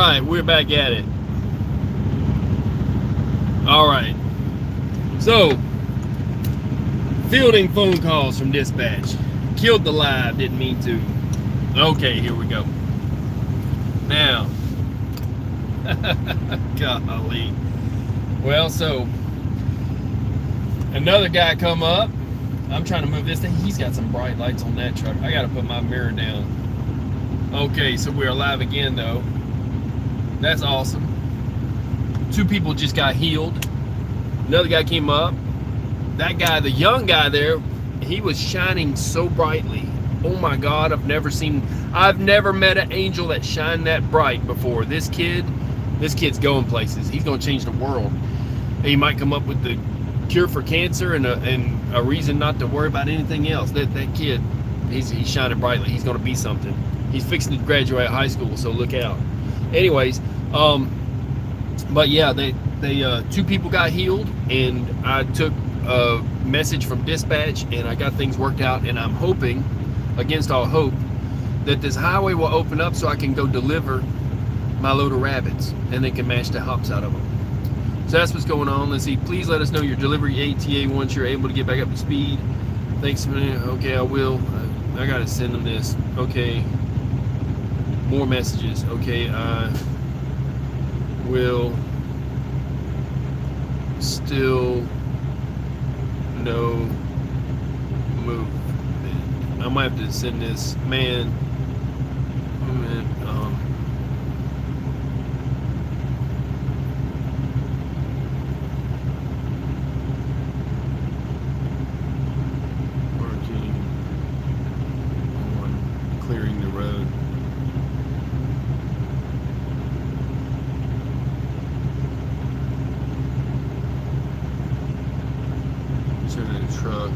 right, we're back at it. All right. So, fielding phone calls from dispatch. Killed the live, didn't mean to. Okay, here we go. Now, golly. Well, so, another guy come up. I'm trying to move this thing. He's got some bright lights on that truck. I got to put my mirror down. Okay, so we're live again, though. That's awesome. 2 people just got healed. Another guy came up. That guy, the young guy there, he was shining so brightly. Oh my God, I've never met an angel that shined that bright before. This kid's going places. He's going to change the world. He might come up with the cure for cancer and a reason not to worry about anything else. That kid, he's shining brightly. He's going to be something. He's fixing to graduate high school, so look out. Anyways, but yeah, they 2 people got healed, and I took a message from dispatch, and I got things worked out, and I'm hoping, against all hope, that this highway will open up so I can go deliver my load of rabbits, and they can mash the hops out of them. So that's what's going on. Let's see. Please let us know your delivery ATA once you're able to get back up to speed. Thanks, man. Okay, I will. I gotta send them this. Okay. More messages. Okay, I will still no move. I might have to send this man. Working on clearing the road. Turning the truck.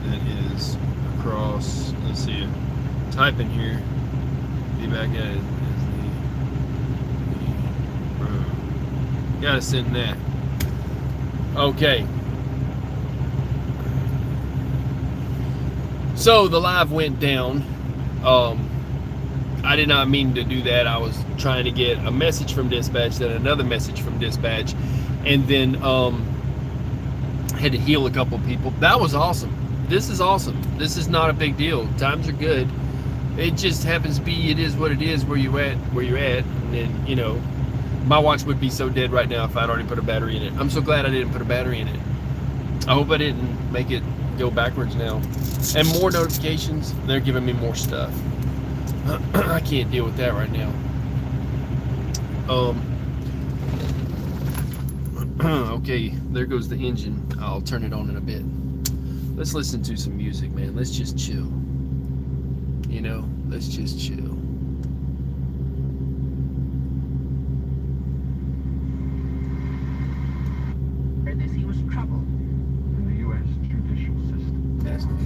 That is across. Let's see. Type in here. Be back at it. The road. Gotta send that. Okay. So the live went down. I did not mean to do that. I was trying to get a message from dispatch, then another message from dispatch, and then had to heal a couple of people. That was awesome. This is awesome. This is not a big deal. Times are good. It just happens to be, it is what it is, where you're at. And then, you know, my watch would be so dead right now if I'd already put a battery in it. I'm so glad I didn't put a battery in it. I hope I didn't make it go backwards now. And more notifications. They're giving me more stuff. I can't deal with that right now. Okay, there goes the engine. I'll turn it on in a bit. Let's listen to some music, man. Let's just chill. You know, let's just chill. Heard this, he was trouble in the U.S. judicial system. That's good.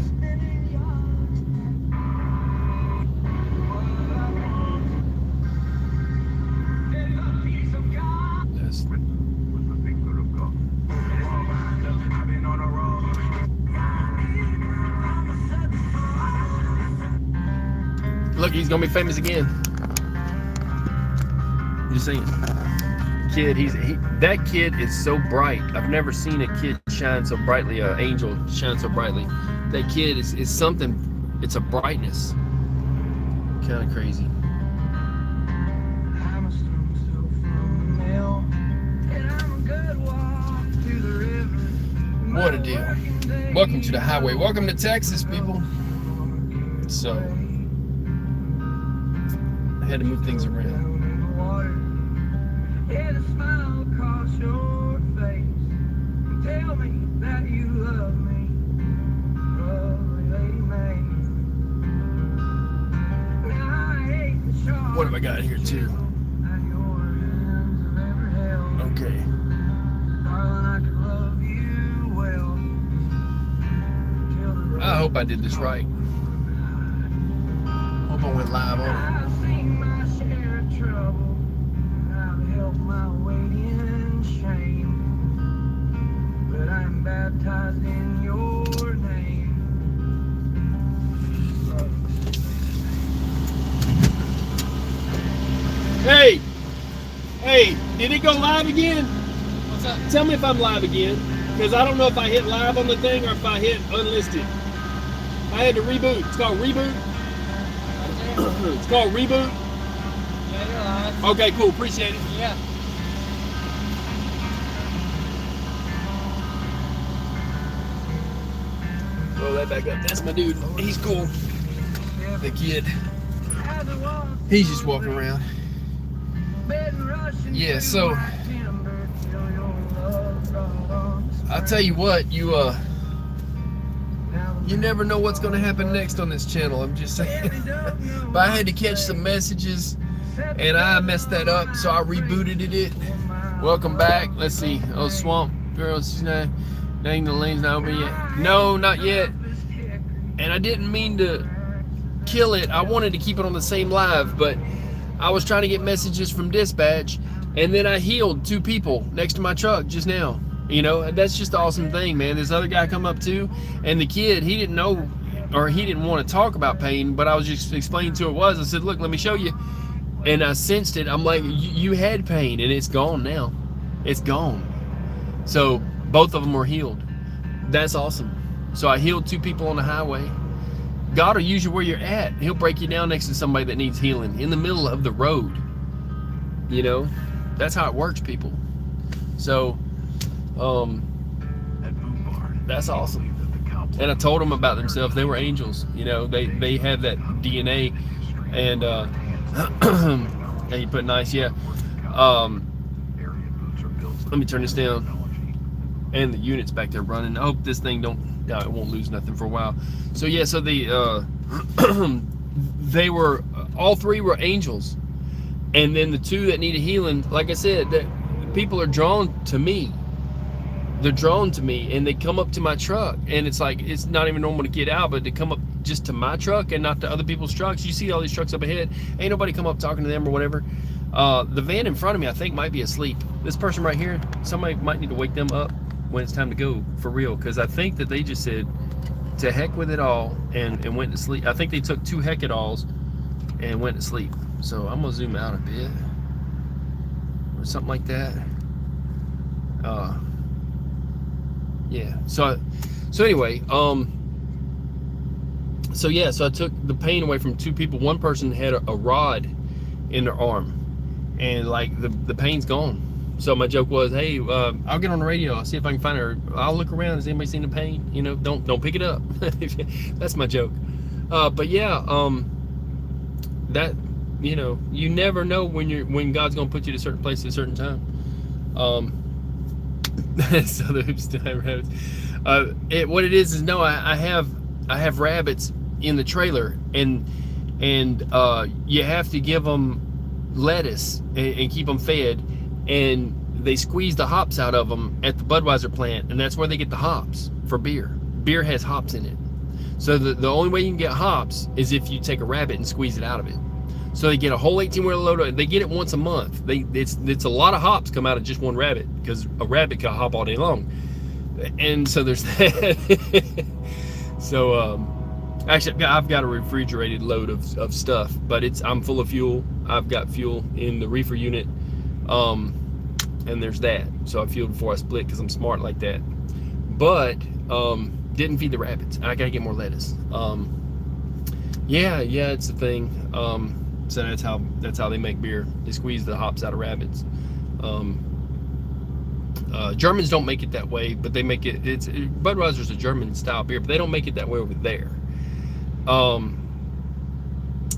With the big good of God. Look, he's gonna be famous again. I'm just saying. Kid, that kid is so bright. I've never seen a kid shine so brightly, an angel shine so brightly. That kid is something, it's a brightness. Kind of crazy. What a deal. Welcome to the highway. Welcome to Texas, people. So, I had to move things around. What have I got here, too? Okay. I hope I did this right. Hope I went live on it. Hey, hey, did it go live again? What's up? Tell me if I'm live again, because I don't know if I hit live on the thing or if I hit unlisted. I had to reboot. It's called Reboot. It's called Reboot. Yeah, you're live. Okay, cool. Appreciate it. Yeah. Roll that back up. That's my dude. He's cool. The kid. He's just walking around. Yeah, so I'll tell you what, you never know what's gonna happen next on this channel. I'm just saying. But I had to catch some messages and I messed that up, so I rebooted it. Welcome back. Let's see. Oh, Swamp Girls, she's not dang, the lane's not open yet. No, not yet. And I didn't mean to kill it. I wanted to keep it on the same live, but I was trying to get messages from dispatch, and then I healed 2 people next to my truck just now. You know, and that's just an awesome thing, man. This other guy come up too, and the kid, he didn't know, or he didn't want to talk about pain, but I was just explaining to him what it was. I said, look, let me show you. And I sensed it. I'm like, you had pain, and it's gone now. It's gone. So both of them were healed. That's awesome. So I healed 2 people on the highway. God will use you where you're at. He'll break you down next to somebody that needs healing in the middle of the road. You know, that's how it works, people. So, that's awesome. And I told them about themselves. They were angels. You know, they have that DNA. And and you put nice, yeah. Let me turn this down. And the unit's back there running. I hope this thing it won't lose nothing for a while. So yeah, so the they were, all 3 were angels, and then the 2 that needed healing, like I said, that people are drawn to me. They're drawn to me, and they come up to my truck, and it's like, it's not even normal to get out, but to come up just to my truck and not to other people's trucks. You see all these trucks up ahead, ain't nobody come up talking to them or whatever. The van in front of me, I think, might be asleep. This person right here, somebody might need to wake them up when it's time to go, for real, because I think that they just said to heck with it all and went to sleep. I think they took 2 heck-it-alls and went to sleep. So I'm gonna zoom out a bit or something like that. Yeah, so anyway, so yeah, so I took the pain away from 2 people. One person had a rod in their arm, and like the pain's gone. So my joke was, hey, I'll get on the radio. I'll see if I can find her. I'll look around. Has anybody seen the pain? You know, don't pick it up. That's my joke. But yeah, that, you know, you never know when God's gonna put you to a certain place at a certain time. So the hoops still have rabbits. What it is no, I have rabbits in the trailer, and you have to give them lettuce and keep them fed. And they squeeze the hops out of them at the Budweiser plant, and that's where they get the hops for beer. Beer has hops in it. So the only way you can get hops is if you take a rabbit and squeeze it out of it. So they get a whole 18-wheeler load of it. They get it once a month. It's a lot of hops come out of just one rabbit, because a rabbit can hop all day long. And so there's that. So actually, I've got a refrigerated load of stuff, but I'm full of fuel. I've got fuel in the reefer unit. And there's that. So I fueled before I split, because I'm smart like that. But didn't feed the rabbits. I gotta get more lettuce. Yeah, it's a thing. So that's how they make beer. They squeeze the hops out of rabbits. Germans don't make it that way, but they make it. Budweiser's a German style beer, but they don't make it that way over there.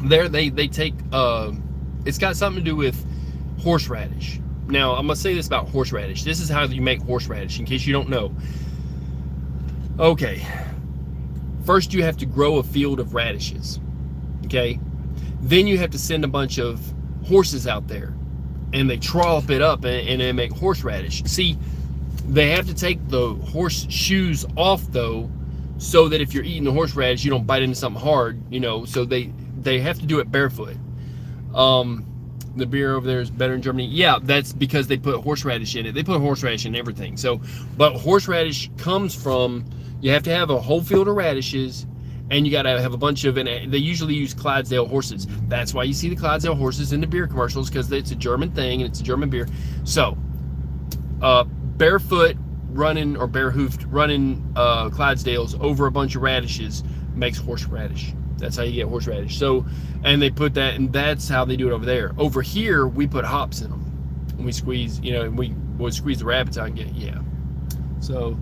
There they take. It's got something to do with horseradish. Now, I'm going to say this about horseradish. This is how you make horseradish, in case you don't know. Okay. First, you have to grow a field of radishes. Okay? Then you have to send a bunch of horses out there, and they trollop it up, and they make horseradish. See, they have to take the horseshoes off, though, so that if you're eating the horseradish, you don't bite into something hard, you know, so they have to do it barefoot. The beer over there is better in Germany. Yeah, that's because they put horseradish in it. They put horseradish in everything. So, but horseradish comes from, you have to have a whole field of radishes, And you got to have a bunch of, and they usually use Clydesdale horses. That's why you see the Clydesdale horses in the beer commercials, because it's a German thing and it's a German beer. So, barefoot running or bare-hoofed running Clydesdales over a bunch of radishes makes horseradish. That's how you get horseradish. So, and they put that, and that's how they do it over there. Over here, we put hops in them. And we squeeze, you know, we would squeeze the rabbits out and get, yeah. So,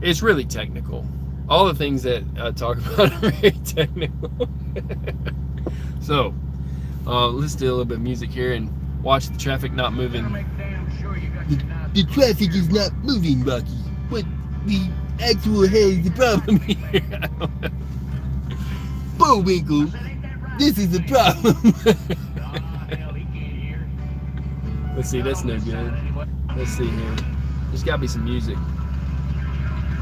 it's really technical. All the things that I talk about are very technical. So, let's do a little bit of music here and watch the traffic not moving. The traffic is not moving, Rocky. What the actual hell is the problem here? Bullwinkle, this is the problem. Let's see, that's no good. Let's see here. There's got to be some music.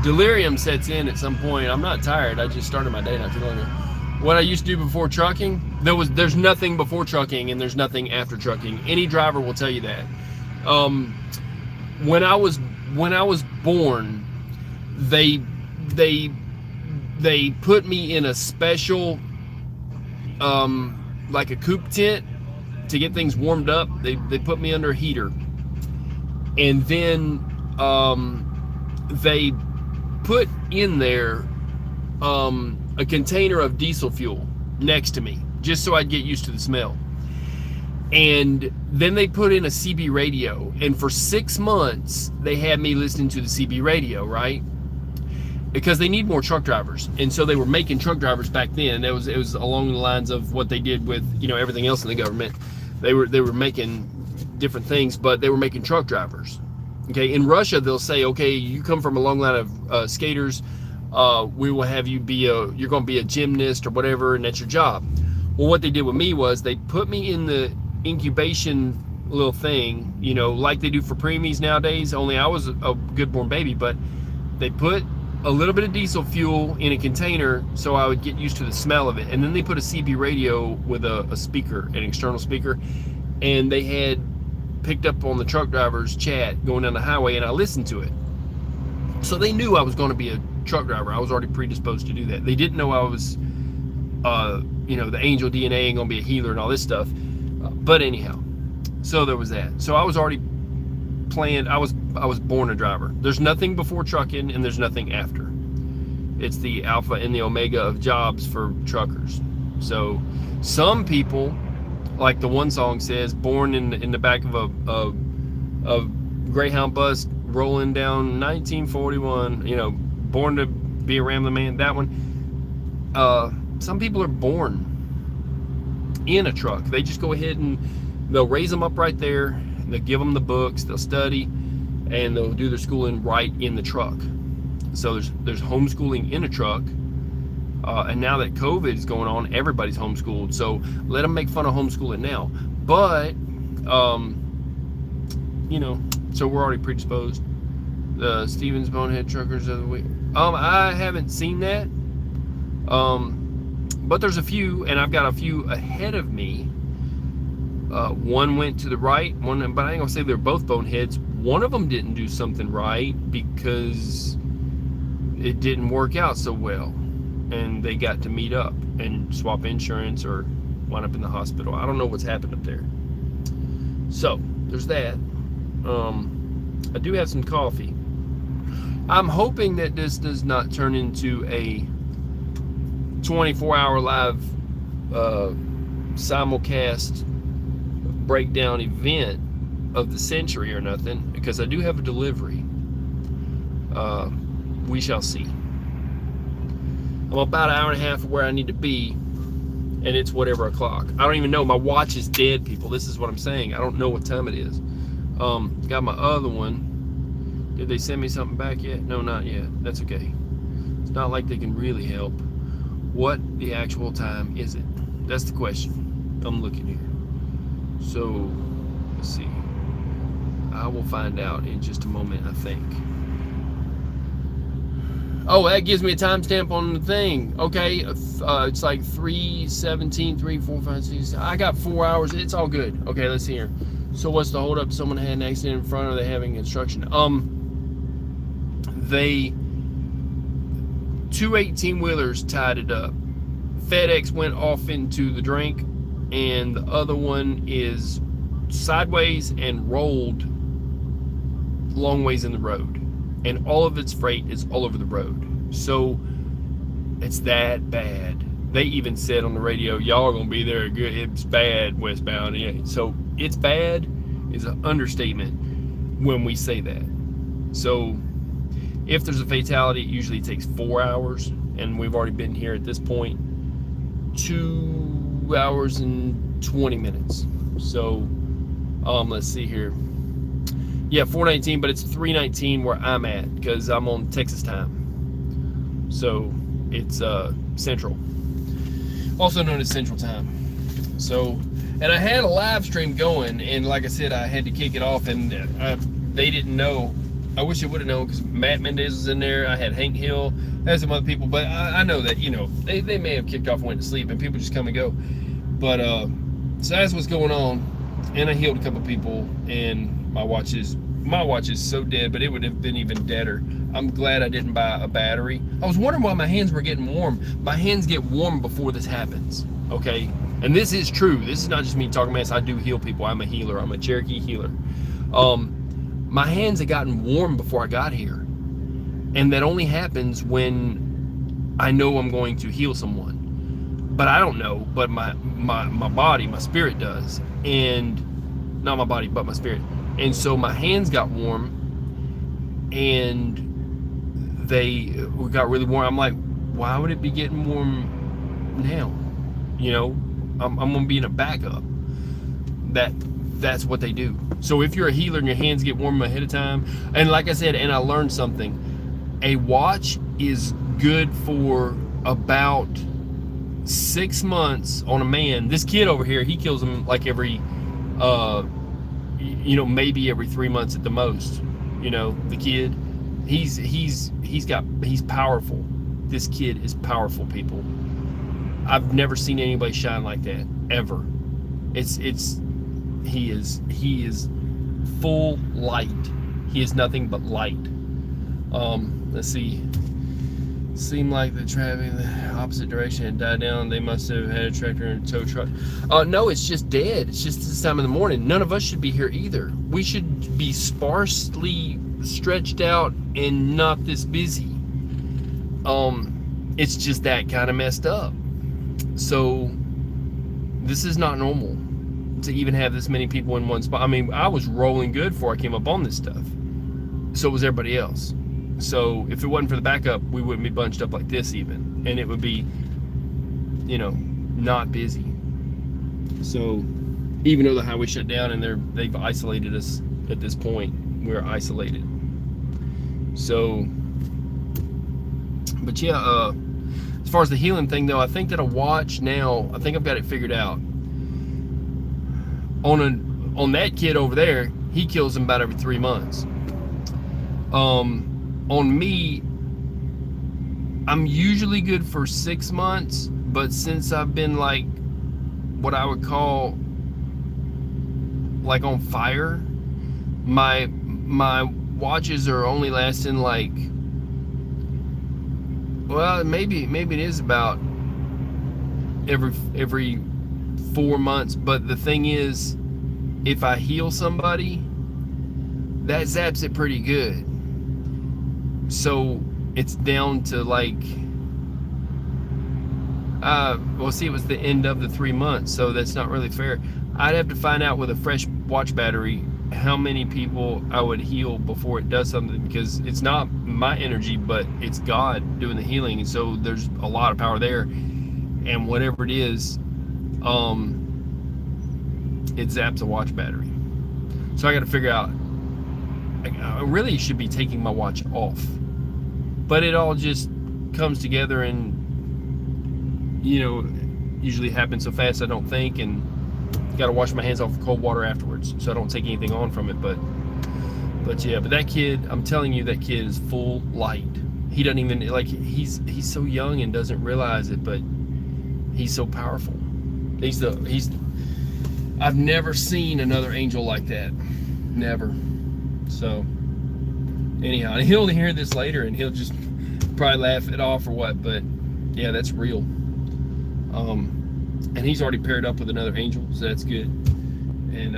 Delirium sets in at some point. I'm not tired. I just started my day not too long ago. What I used to do before trucking, there's nothing before trucking and there's nothing after trucking. Any driver will tell you that. When I was born, they put me in a special like a coop tent to get things warmed up. They put me under a heater, and then they put in there a container of diesel fuel next to me, just so I'd get used to the smell. And then they put in a CB radio, and for 6 months they had me listening to the CB radio, right? Because they need more truck drivers, and so they were making truck drivers back then. It was along the lines of what they did with, you know, everything else in the government. They were making different things, but they were making truck drivers. Okay, in Russia they'll say, okay, you come from a long line of skaters, we will have you you're going to be a gymnast or whatever, and that's your job. Well, what they did with me was they put me in the incubation little thing, you know, like they do for preemies nowadays, only I was a good born baby, but they put a little bit of diesel fuel in a container so I would get used to the smell of it. And then they put a CB radio with a speaker, an external speaker, and they had picked up on the truck driver's chat going down the highway, and I listened to it. So they knew I was going to be a truck driver. I was already predisposed to do that. They didn't know I was, you know, the angel DNA and going to be a healer and all this stuff. But anyhow, so there was that. So I was already planned. I was born a driver. There's nothing before trucking and there's nothing after. It's the alpha and the omega of jobs for truckers. So some people, like the one song says, born in the back of a Greyhound bus rolling down 1941, you know, born to be a Rambling Man, that one. Some people are born in a truck. They just go ahead and they'll raise them up right there. They'll give them the books, they'll study, and they'll do their schooling right in the truck. So there's homeschooling in a truck. And now that COVID is going on, everybody's homeschooled. So let them make fun of homeschooling now. But, you know, so we're already predisposed. The Stevens Bonehead Truckers of the Week. I haven't seen that. But there's a few, and I've got a few ahead of me. One went to the right, but I ain't gonna say they're both boneheads. One of them didn't do something right because it didn't work out so well, and they got to meet up and swap insurance or wind up in the hospital. I don't know what's happened up there. So there's that. I do have some coffee. I'm hoping that this does not turn into a 24-hour live simulcast breakdown event of the century or nothing, because I do have a delivery. We shall see. I'm about an hour and a half from where I need to be, and it's whatever o'clock. I don't even know. My watch is dead, people. This is what I'm saying. I don't know what time it is. Got my other one. Did they send me something back yet? No, not yet. That's okay. It's not like they can really help. What the actual time is it? That's the question. I'm looking here. So, let's see. I will find out in just a moment, I think. Oh, that gives me a timestamp on the thing. Okay, it's like 3:17, 3, 4, 5, 6. I got 4 hours. It's all good. Okay, let's see here. So what's the hold up? Someone had an accident in front, or they having construction? two 18-wheelers tied it up. FedEx went off into the drink, and the other one is sideways and rolled long ways in the road, and all of its freight is all over the road. So it's that bad. They even said on the radio, y'all are gonna be there good. It's bad westbound. Yeah. So it's bad is an understatement when we say that. So if there's a fatality, it usually takes 4 hours, and we've already been here at this point 2 hours and 20 minutes. So let's see here. Yeah, 4:19, but it's 3:19 where I'm at because I'm on Texas time. So it's Central, also known as Central Time. So, and I had a live stream going, and like I said, I had to kick it off, and they didn't know. I wish I would have known because Matt Mendez was in there. I had Hank Hill, I had some other people, but I know that, you know, they may have kicked off and went to sleep, and people just come and go. But so that's what's going on, and I healed a couple people, and my watch is so dead, but it would have been even deader. I'm glad I didn't buy a battery. I was wondering why my hands were getting warm. My hands get warm before this happens, okay? And this is true. This is not just me talking mess. I do heal people. I'm a healer. I'm a Cherokee healer. My hands had gotten warm before I got here. And that only happens when I know I'm going to heal someone. But I don't know, but my body, my spirit does. And not my body, but my spirit. And so my hands got warm, and they got really warm. I'm like, why would it be getting warm now? You know, I'm gonna be in a backup. That's what they do. So if you're a healer and your hands get warm ahead of time, and like I said, and I learned something, a watch is good for about 6 months on a man. This kid over here, he kills them like every you know, maybe every 3 months at the most. You know, the kid, he's powerful. This kid is powerful, people. I've never seen anybody shine like that ever. He is full light. He is nothing but light. Let's see. Seemed like the traffic in the opposite direction had died down. They must have had a tractor and a tow truck. No, it's just dead. It's just this time in the morning. None of us should be here either. We should be sparsely stretched out and not this busy. It's just that kind of messed up. So this is not normal to even have this many people in one spot. I mean, I was rolling good before I came up on this stuff. So was everybody else. So if it wasn't for the backup, we wouldn't be bunched up like this even. And it would be, you know, not busy. So even though the highway shut down and they've isolated us at this point, we're isolated. So, but yeah, as far as the healing thing though, I think that a watch now, I think I've got it figured out. On that kid over there, he kills them about every 3 months. On me, I'm usually good for 6 months, but since I've been like what I would call like on fire, my watches are only lasting like, well, maybe it is about every 4 months. But the thing is, if I heal somebody, that zaps it pretty good. So it's down to like, well, see, it was the end of the 3 months, so that's not really fair. I'd have to find out with a fresh watch battery how many people I would heal before it does something, because it's not my energy, but it's God doing the healing, and so there's a lot of power there. And whatever it is, it zaps a watch battery. So I got to figure out. I really should be taking my watch off, but it all just comes together, and you know, usually happens so fast I don't think, and got to wash my hands off with cold water afterwards so I don't take anything on from it. But yeah, but that kid, I'm telling you, that kid is full light. He doesn't even, like, he's so young and doesn't realize it, but he's so powerful. I've never seen another angel like that. Never. So anyhow, he'll hear this later, and he'll just probably laugh it off or what, but yeah, that's real. And he's already paired up with another angel, so that's good. And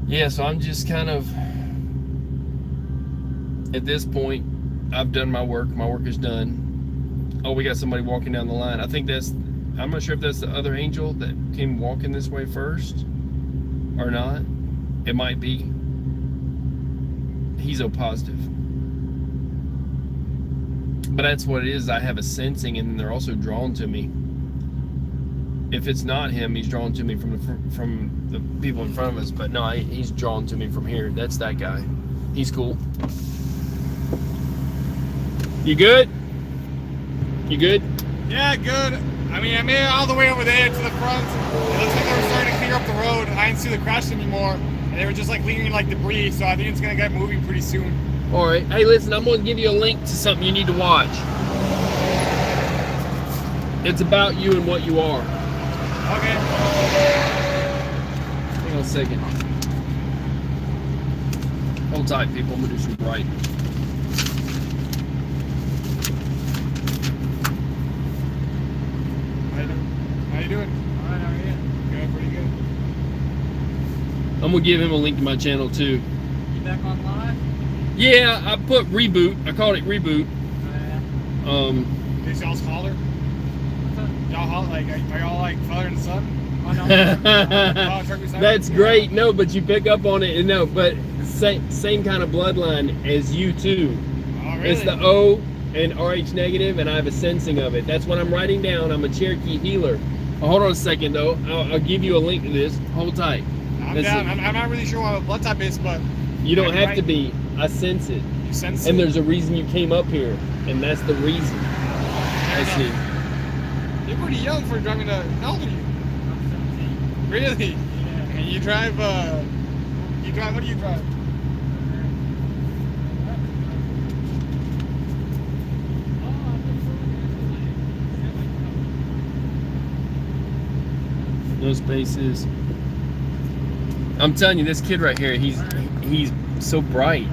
yeah, so I'm just kind of at this point, I've done my work. My work is done. Oh, we got somebody walking down the line. I think that's, I'm not sure if that's the other angel that came walking this way first or not. It might be. He's O positive. But that's what it is. I have a sensing, and they're also drawn to me. If it's not him, he's drawn to me from the people in front of us. But no, he's drawn to me from here. That's that guy. He's cool. You good? You good? Yeah, good. I mean, I made it all the way over there to the front. It looks like they were starting to clear up the road. I didn't see the crash anymore. And they were just like leaving like debris, so I think it's gonna get moving pretty soon. Alright. Hey, listen, I'm gonna give you a link to something you need to watch. It's about you and what you are. Okay. Hang on a second. Hold tight, people. I'm gonna do some bright. How you doing? Alright, how are you? Good, pretty good. I'm gonna give him a link to my channel too. You back on live? Yeah, I put Reboot. I called it Reboot. Oh, yeah. Is y'all's holler? Y'all holler, like, are y'all like father and son? Oh, no. That's great. No, but you pick up on it. And no, but same kind of bloodline as you too. Oh, really? It's the O and RH negative, and I have a sensing of it. That's what I'm writing down. I'm a Cherokee healer. Oh, hold on a second though. I'll give you a link to this. Hold tight. I'm down. I'm not really sure what blood type is, but you don't have to be. I sense it. You sense it. And there's a reason you came up here, and that's the reason. I see. You're pretty young for driving a. How old are you? I'm 17. Really? Yeah. And you drive. What do you drive? No spaces. I'm telling you, this kid right here, he's so bright.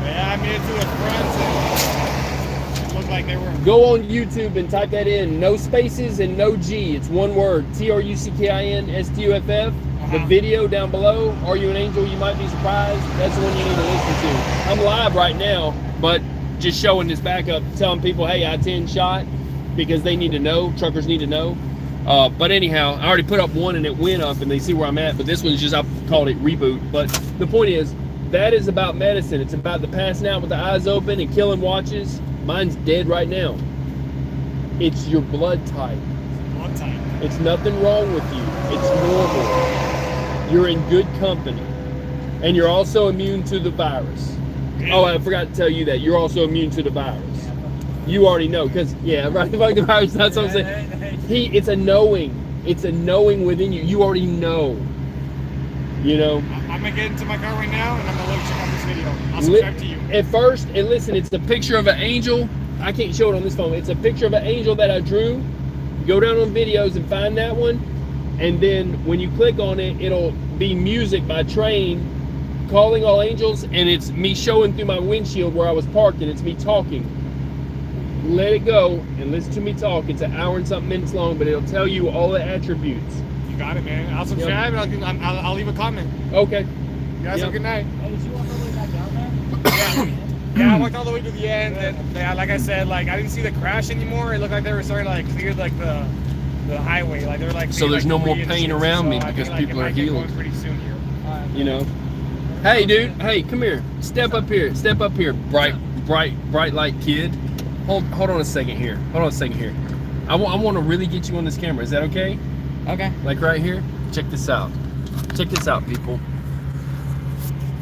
Yeah, I made it to the front. It looked like they were. Go on YouTube and type that in. No spaces and no G. It's one word. TRUCKINSTUFF. The video down below, Are You an Angel? You Might Be Surprised. That's the one you need to listen to. I'm live right now, but just showing this backup, telling people, hey, I-10 shot, because they need to know. Truckers need to know. But anyhow, I already put up one and it went up and they see where I'm at, but this one's just, I called it Reboot. But the point is, that is about medicine. It's about the passing out with the eyes open and killing watches. Mine's dead right now. It's your blood type. Blood type. It's nothing wrong with you. It's normal. You're in good company. And you're also immune to the virus. Really? Oh, I forgot to tell you that. You're also immune to the virus. You already know, because, yeah, right, like the virus, that's what I'm saying. It's a knowing. It's a knowing within you. You already know. You know? I'm going to get into my car right now, and I'm going to check out this video. I'll subscribe to you. At first, and listen, it's a picture of an angel. I can't show it on this phone. It's a picture of an angel that I drew. Go down on videos and find that one. And then when you click on it, it'll be music by Train, Calling All Angels, and it's me showing through my windshield where I was parked, and it's me talking. Let it go and listen to me talk. It's an hour and something minutes long, but it'll tell you all the attributes. You got it, man. I'll subscribe and I'll leave a comment. Okay. You guys have a good night. Hey, did you walk all the way back down there? Yeah, I walked all the way to the end, and like I said, like I didn't see the crash anymore. It looked like they were starting to like clear like the highway, like they're like. So there's no more pain pain around me because people are healed. Pretty soon here. You know. Hey, dude. Hey, come here. Step up here. Step up here. Bright light kid. Hold on a second here. Hold on a second here. I want to really get you on this camera. Is that okay? Okay. Like right here. Check this out. Check this out, people.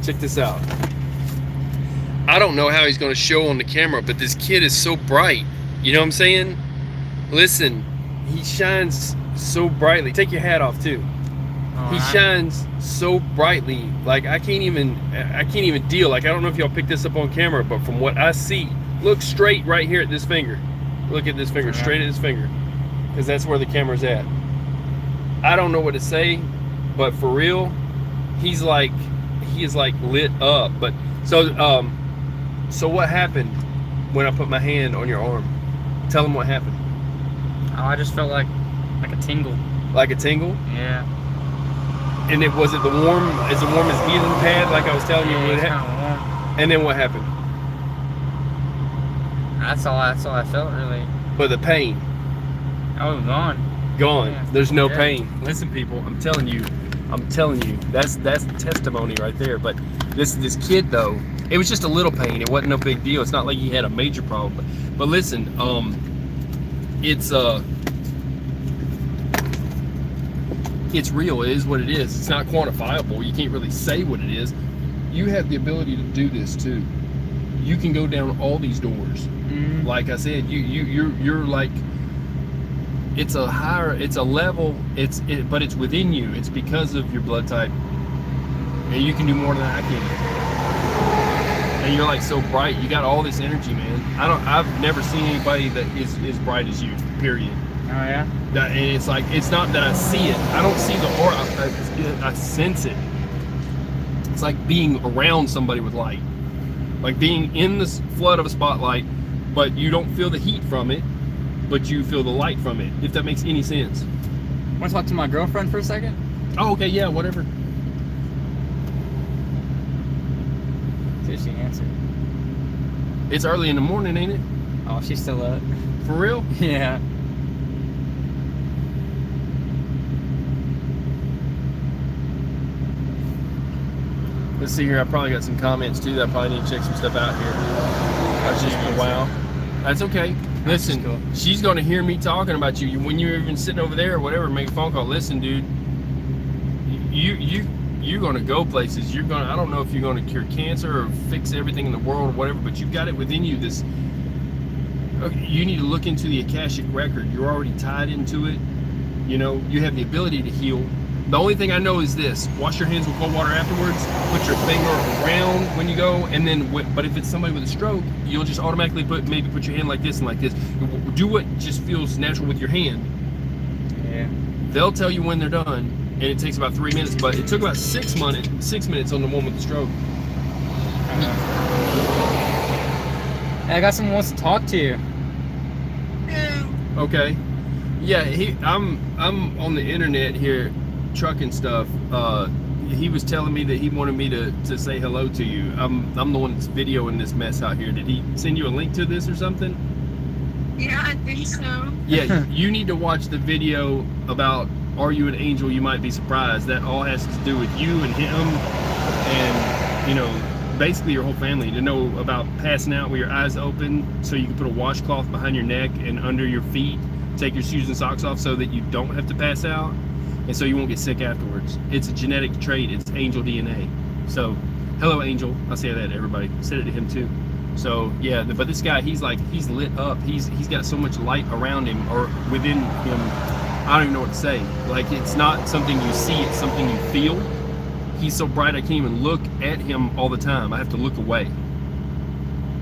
Check this out. I don't know how he's going to show on the camera, but this kid is so bright. You know what I'm saying? Listen, he shines so brightly. Take your hat off too. He shines so brightly. Like I can't even deal. Like I don't know if y'all picked this up on camera, but from what I see, look straight right here at this finger. Look at this finger, straight at this finger. because that's where the camera's at. I don't know what to say, but for real, he is like lit up. But so what happened when I put my hand on your arm? Tell him what happened. Oh, I just felt like a tingle. Like a tingle? Yeah. And was it the warm as healing pad, like I was telling you? Yeah, What it's happened? kind of warm. And then what happened? That's all I felt really. But the pain Oh, gone. gone. Yeah. There's no Yeah. pain. Listen, people, I'm telling you, that's testimony right there. But this kid though, it was just a little pain. It wasn't no big deal. It's not like he had a major problem. But listen, it's real. It is what it is. It's not quantifiable. You can't really say what it is. You have the ability to do this too. You can go down all these doors. Mm-hmm. Like I said, you're like, it's a level. But it's within you. It's because of your blood type, and you can do more than I can. And you're like so bright. You got all this energy, man. I've never seen anybody that is as bright as you. Period. Oh yeah. And it's like, it's not that I see it. I don't see the aura. I sense it. It's like being around somebody with light. Like being in the flood of a spotlight, but you don't feel the heat from it, but you feel the light from it, if that makes any sense. Want to talk to my girlfriend for a second? Oh, okay, yeah, whatever. See if she answered. It's early in the morning, ain't it? Oh, she's still up. For real? Yeah. Let's see here. I probably got some comments too that I probably need to check some stuff out here. That's just wow. That's okay. Listen, cool. She's going to hear me talking about you when you're even sitting over there or whatever. Make a phone call. Listen, dude. You're going to go places. You're going. I don't know if you're going to cure cancer or fix everything in the world or whatever, but you've got it within you. You need to look into the Akashic record. You're already tied into it. You know, you have the ability to heal. The only thing I know is this: wash your hands with cold water afterwards. Put your finger around when you go, and then. But if it's somebody with a stroke, you'll just automatically put your hand like this and like this. Do what just feels natural with your hand. Yeah. They'll tell you when they're done, and it takes about 3 minutes. But it took about 6 minutes on the one with the stroke. Hey, I got someone who wants to talk to you. Okay. Yeah, I'm on the internet here, trucking stuff. He was telling me that he wanted me to say hello to you. I'm the one that's videoing this mess out here. Did he send you a link to this or something? Yeah, I think so. Yeah, you need to watch the video about Are You an Angel? You Might Be Surprised. That all has to do with you and him and, you know, basically your whole family, to know about passing out with your eyes open so you can put a washcloth behind your neck and under your feet, take your shoes and socks off so that you don't have to pass out and so you won't get sick afterwards. It's a genetic trait. It's angel DNA. So hello, Angel. I'll say that to everybody. I said it to him too. So yeah, but this guy, he's lit up. He's got so much light around him or within him. I don't even know what to say. Like, it's not something you see, it's something you feel. He's so bright I can't even look at him all the time. I have to look away.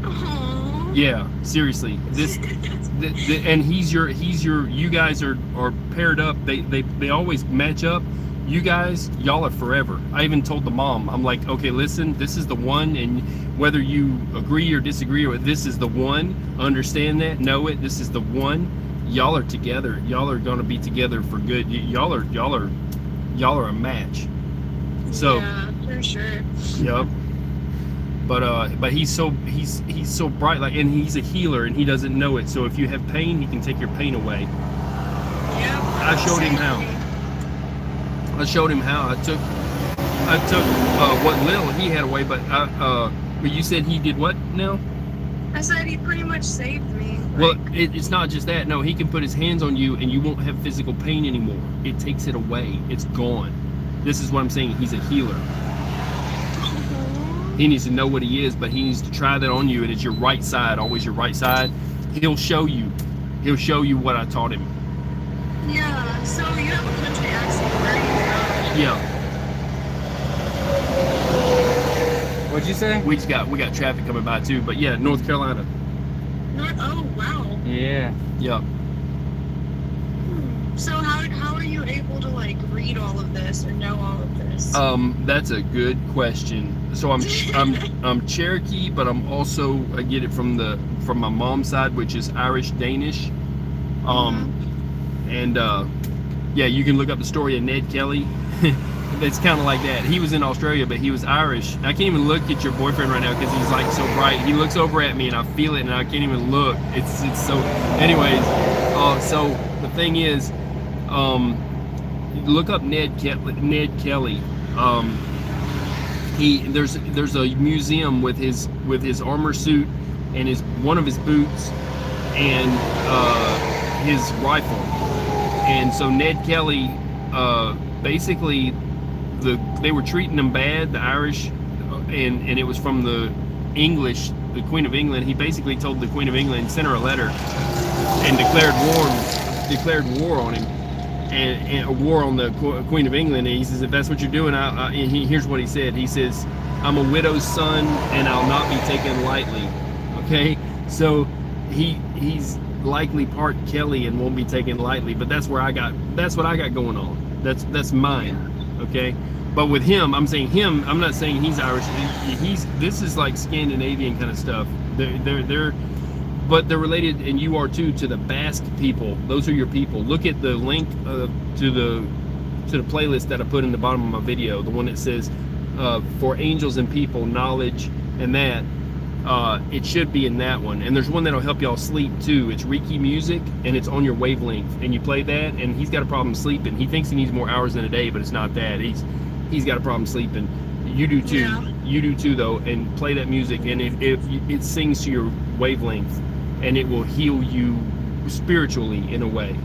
Aww. Yeah, seriously. And you guys are paired up. They always match up. You guys, y'all are forever. I even told the mom, I'm like, okay, listen, this is the one, and whether you agree or disagree, or this is the one, understand that, know it, this is the one. Y'all are together. Y'all are gonna be together for good. Y'all are a match. So Yeah, for sure. yep. But he's so bright, like, and he's a healer and he doesn't know it. So if you have pain, he can take your pain away. Yeah. I showed him how. I took what little he had away, but you said he did what now? I said he pretty much saved me. Well, it's not just that. No, he can put his hands on you and you won't have physical pain anymore. It takes it away. It's gone. This is what I'm saying. He's a healer. He needs to know what he is, but he needs to try that on you, and it's your right side, always your right side. He'll show you what I taught him. Yeah, so you have a country accent. Where are you Yeah. What'd you say? We got traffic coming by too, but yeah, North Carolina. from? Oh, wow. Yeah. Yep. So how are you able to like read all of this or know all of this? That's a good question. So I'm Cherokee, but I get it from my mom's side, which is Irish Danish. And yeah, you can look up the story of Ned Kelly. It's kind of like that. He was in Australia, but he was Irish. I can't even look at your boyfriend right now because he's like so bright. He looks over at me and I feel it, and I can't even look. It's so. Anyways, so the thing is, look up Ned Kelly. There's a museum with his armor suit and one of his boots and his rifle. And so Ned Kelly, basically, they were treating him bad, the Irish, and it was from the English, the Queen of England. He basically told the Queen of England, sent her a letter, and declared war on him, and a war on the Queen of England. And he says, if that's what you're doing, here's what he said. He says, I'm a widow's son, and I'll not be taken lightly. Okay, so he's likely part Kelly and won't be taken lightly. But that's what I got going on. That's mine. Okay, but with him, I'm saying him. I'm not saying he's Irish. This is like Scandinavian kind of stuff. But they're related, and you are too, to the Basque people. Those are your people. Look at the link to the playlist that I put in the bottom of my video, the one that says for angels and people, knowledge, and that. It should be in that one. And there's one that'll help y'all sleep too. It's Reiki music, and it's on your wavelength. And you play that, and he's got a problem sleeping. He thinks he needs more hours in a day, but it's not that. He's got a problem sleeping. You do too. Yeah. You do too, though. And play that music, and it sings to your wavelength, and it will heal you spiritually in a way.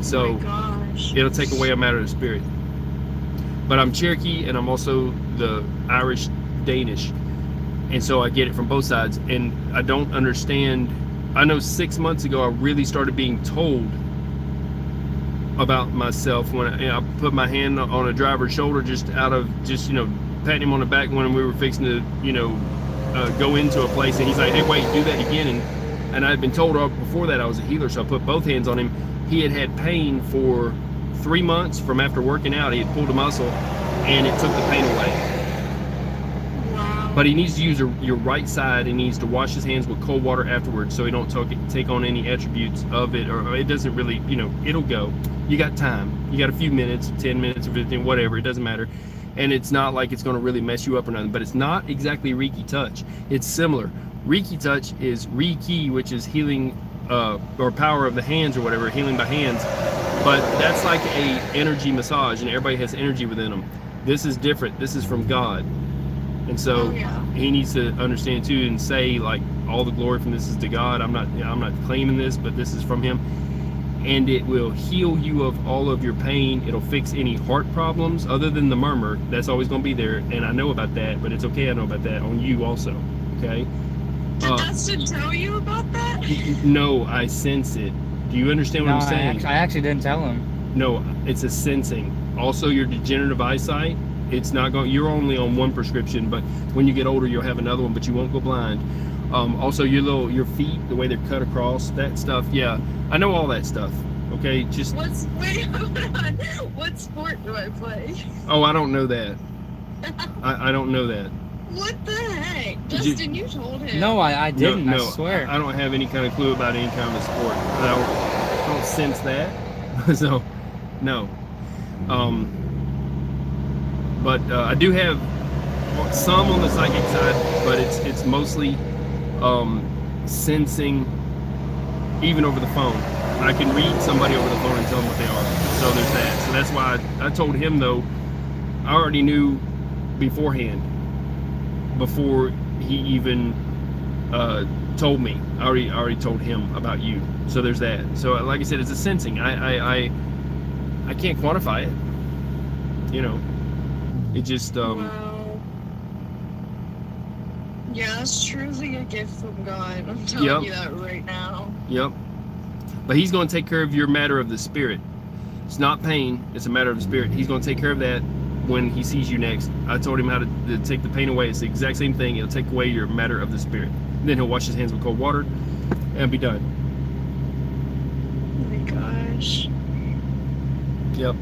So Oh my gosh. it'll take away a matter of spirit. But I'm Cherokee, and I'm also the Irish Danish. And so I get it from both sides, and I don't understand. I know 6 months ago I really started being told about myself when I put my hand on a driver's shoulder just patting him on the back when we were fixing to go into a place, and he's like, hey, wait, do that again. And I had been told before that I was a healer, so I put both hands on him. He had pain for 3 months from after working out. He had pulled a muscle, and it took the pain away. But he needs to use your right side, and he needs to wash his hands with cold water afterwards, so he don't take on any attributes of it, or it doesn't really, it'll go. You got time. You got a few minutes, 10 minutes or 15, whatever, it doesn't matter. And it's not like it's going to really mess you up or nothing, but it's not exactly Reiki touch. It's similar. Reiki touch is Reiki, which is healing or power of the hands or whatever, healing by hands. But that's like a energy massage, and everybody has energy within them. This is different. This is from God. And so he needs to understand too, and say like all the glory from this is to God. I'm not claiming this, but this is from him. And it will heal you of all of your pain. It'll fix any heart problems other than the murmur. That's always going to be there. And I know about that, but it's okay. I know about that on you also. Okay. Did Dustin tell you about that? No, I sense it. Do you understand what I'm saying? I actually didn't tell him. No, it's a sensing. Also, your degenerative eyesight. It's not going. You're only on one prescription, but when you get older, you'll have another one, but you won't go blind. Also, your feet, the way they're cut across, that stuff. Yeah, I know all that stuff. Okay, just. Wait, hold on. What sport do I play? Oh, I don't know that. I don't know that. What the heck, Dustin? You told him. No, I didn't. No, I swear. I don't have any kind of clue about any kind of sport. I don't sense that. So, no. But I do have some on the psychic side, but it's mostly sensing, even over the phone. I can read somebody over the phone and tell them what they are. So there's that. So that's why I told him, though, I already knew beforehand, before he even told me. I already told him about you. So there's that. So like I said, it's a sensing. I can't quantify it. It just Wow. Yeah, that's truly a gift from God. I'm telling you that right now. Yep. But he's going to take care of your matter of the spirit. It's not pain. It's a matter of the spirit. He's going to take care of that when he sees you next. I told him how to take the pain away. It's the exact same thing. It'll take away your matter of the spirit. And then he'll wash his hands with cold water and be done. Oh my gosh. Yep.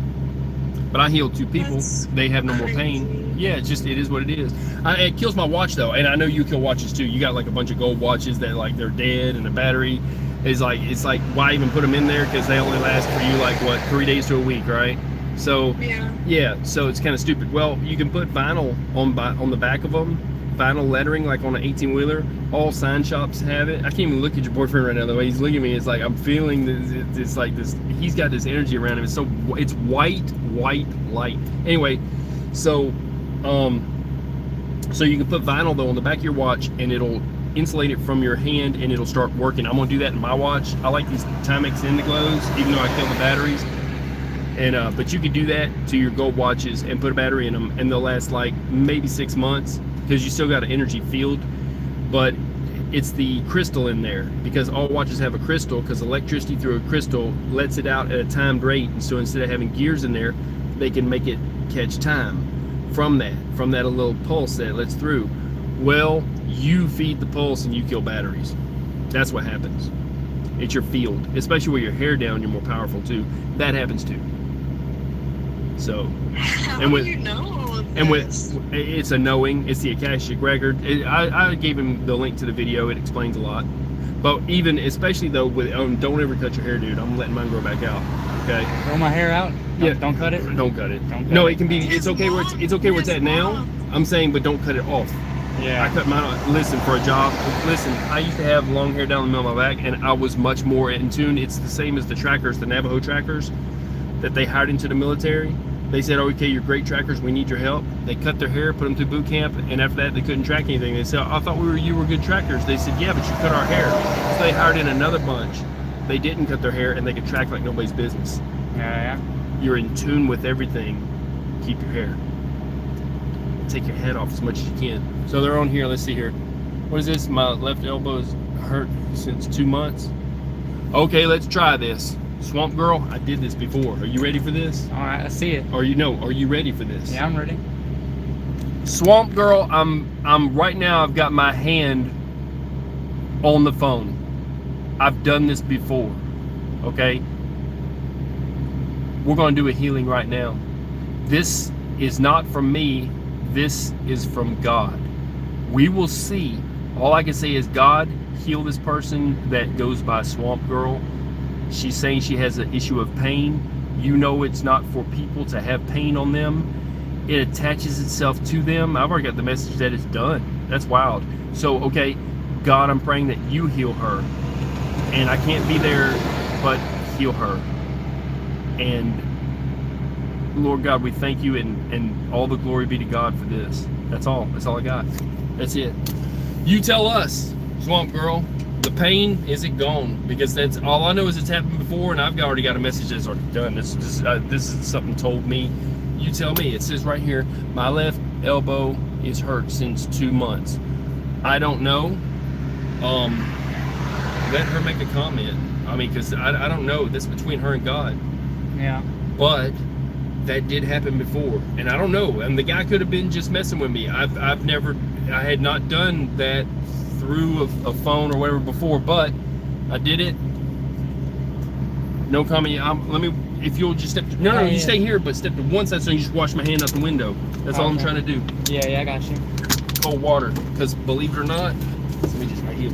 But I healed 2 people. That's They have no more pain. crazy. Yeah, it's just, it is what it is. It kills my watch though, and I know you kill watches too. You got like a bunch of gold watches that like they're dead, and the battery is like, it's like, why even put them in there? Because they only last for you like what, 3 days to a week, right? So Yeah. so it's kind of stupid. Well, you can put vinyl on the back of them, vinyl lettering like on an 18-wheeler. All sign shops have it. I can't even look at your boyfriend right now. The way he's looking at me, it's like I'm feeling this. It's like this. He's got this energy around him. It's so, it's white light. Anyway, so so you can put vinyl though on the back of your watch, and it'll insulate it from your hand, and it'll start working. I'm gonna do that in my watch. I like these Timex Indiglows, even though I kill the batteries. And but you could do that to your gold watches and put a battery in them, and they'll last like maybe 6 months, because you still got an energy field. But it's the crystal in there, because all watches have a crystal, because electricity through a crystal lets it out at a timed rate, and so instead of having gears in there, they can make it catch time from that little pulse that it lets through. Well, you feed the pulse and you kill batteries. That's what happens. It's your field, especially with your hair down. You're more powerful too. That happens too. So, How and with do you know and this? with it's a knowing. It's the Akashic record. I gave him the link to the video. It explains a lot. But even, especially though, with don't ever cut your hair, dude. I'm letting mine grow back out. Okay. Grow my hair out? Yeah. Don't cut it? Don't cut it. Don't cut No, it. it can be. It's okay where it's okay where it's at now. I'm saying, but don't cut it off. I Yeah. cut mine off. Listen, for a job. Listen, I used to have long hair down the middle of my back, and I was much more in tune. It's the same as the trackers, the Navajo trackers that they hired into the military. They said, okay, you're great trackers, we need your help. They cut their hair, put them through boot camp, and after that, they couldn't track anything. They said, I thought you were good trackers. They said, yeah, but you cut our hair. So they hired in another bunch. They didn't cut their hair, and they could track like nobody's business. Yeah. You're in tune with everything. Keep your hair. Take your head off as much as you can. So they're on here. Let's see here. What is this? My left elbow is hurt since 2 months. Okay, let's try this. Swamp Girl, I did this before. Are you ready for this? All right, I see it. Are you ready for this? Yeah, I'm ready. Swamp Girl, I'm right now, I've got my hand on the phone. I've done this before. Okay? We're going to do a healing right now. This is not from me. This is from God. We will see. All I can say is, God, heal this person that goes by Swamp Girl. She's saying she has an issue of pain. You know it's not for people to have pain on them. It attaches itself to them. I've already got the message that it's done. That's wild. So, okay, God, I'm praying that you heal her. And I can't be there, but heal her. And Lord God, we thank you, and all the glory be to God for this. That's all. That's all I got. That's it. You tell us, Swamp Girl. The pain, is it gone? Because that's all I know is it's happened before, and I've already got a message that's already done. This is something told me. You tell me. It says right here, my left elbow is hurt since 2 months. I don't know. Let her make a comment. I mean, because I don't know. That's between her and God. Yeah. But that did happen before, and I don't know. And the guy could have been just messing with me. I had not done that through a phone or whatever before, but I did it. No comment. Let me, if you'll just step to, no, you stay here, but step to one side so you just wash my hand out the window. That's all I'm trying to do. Yeah, I got you. Cold water, because believe it or not, let me just right here.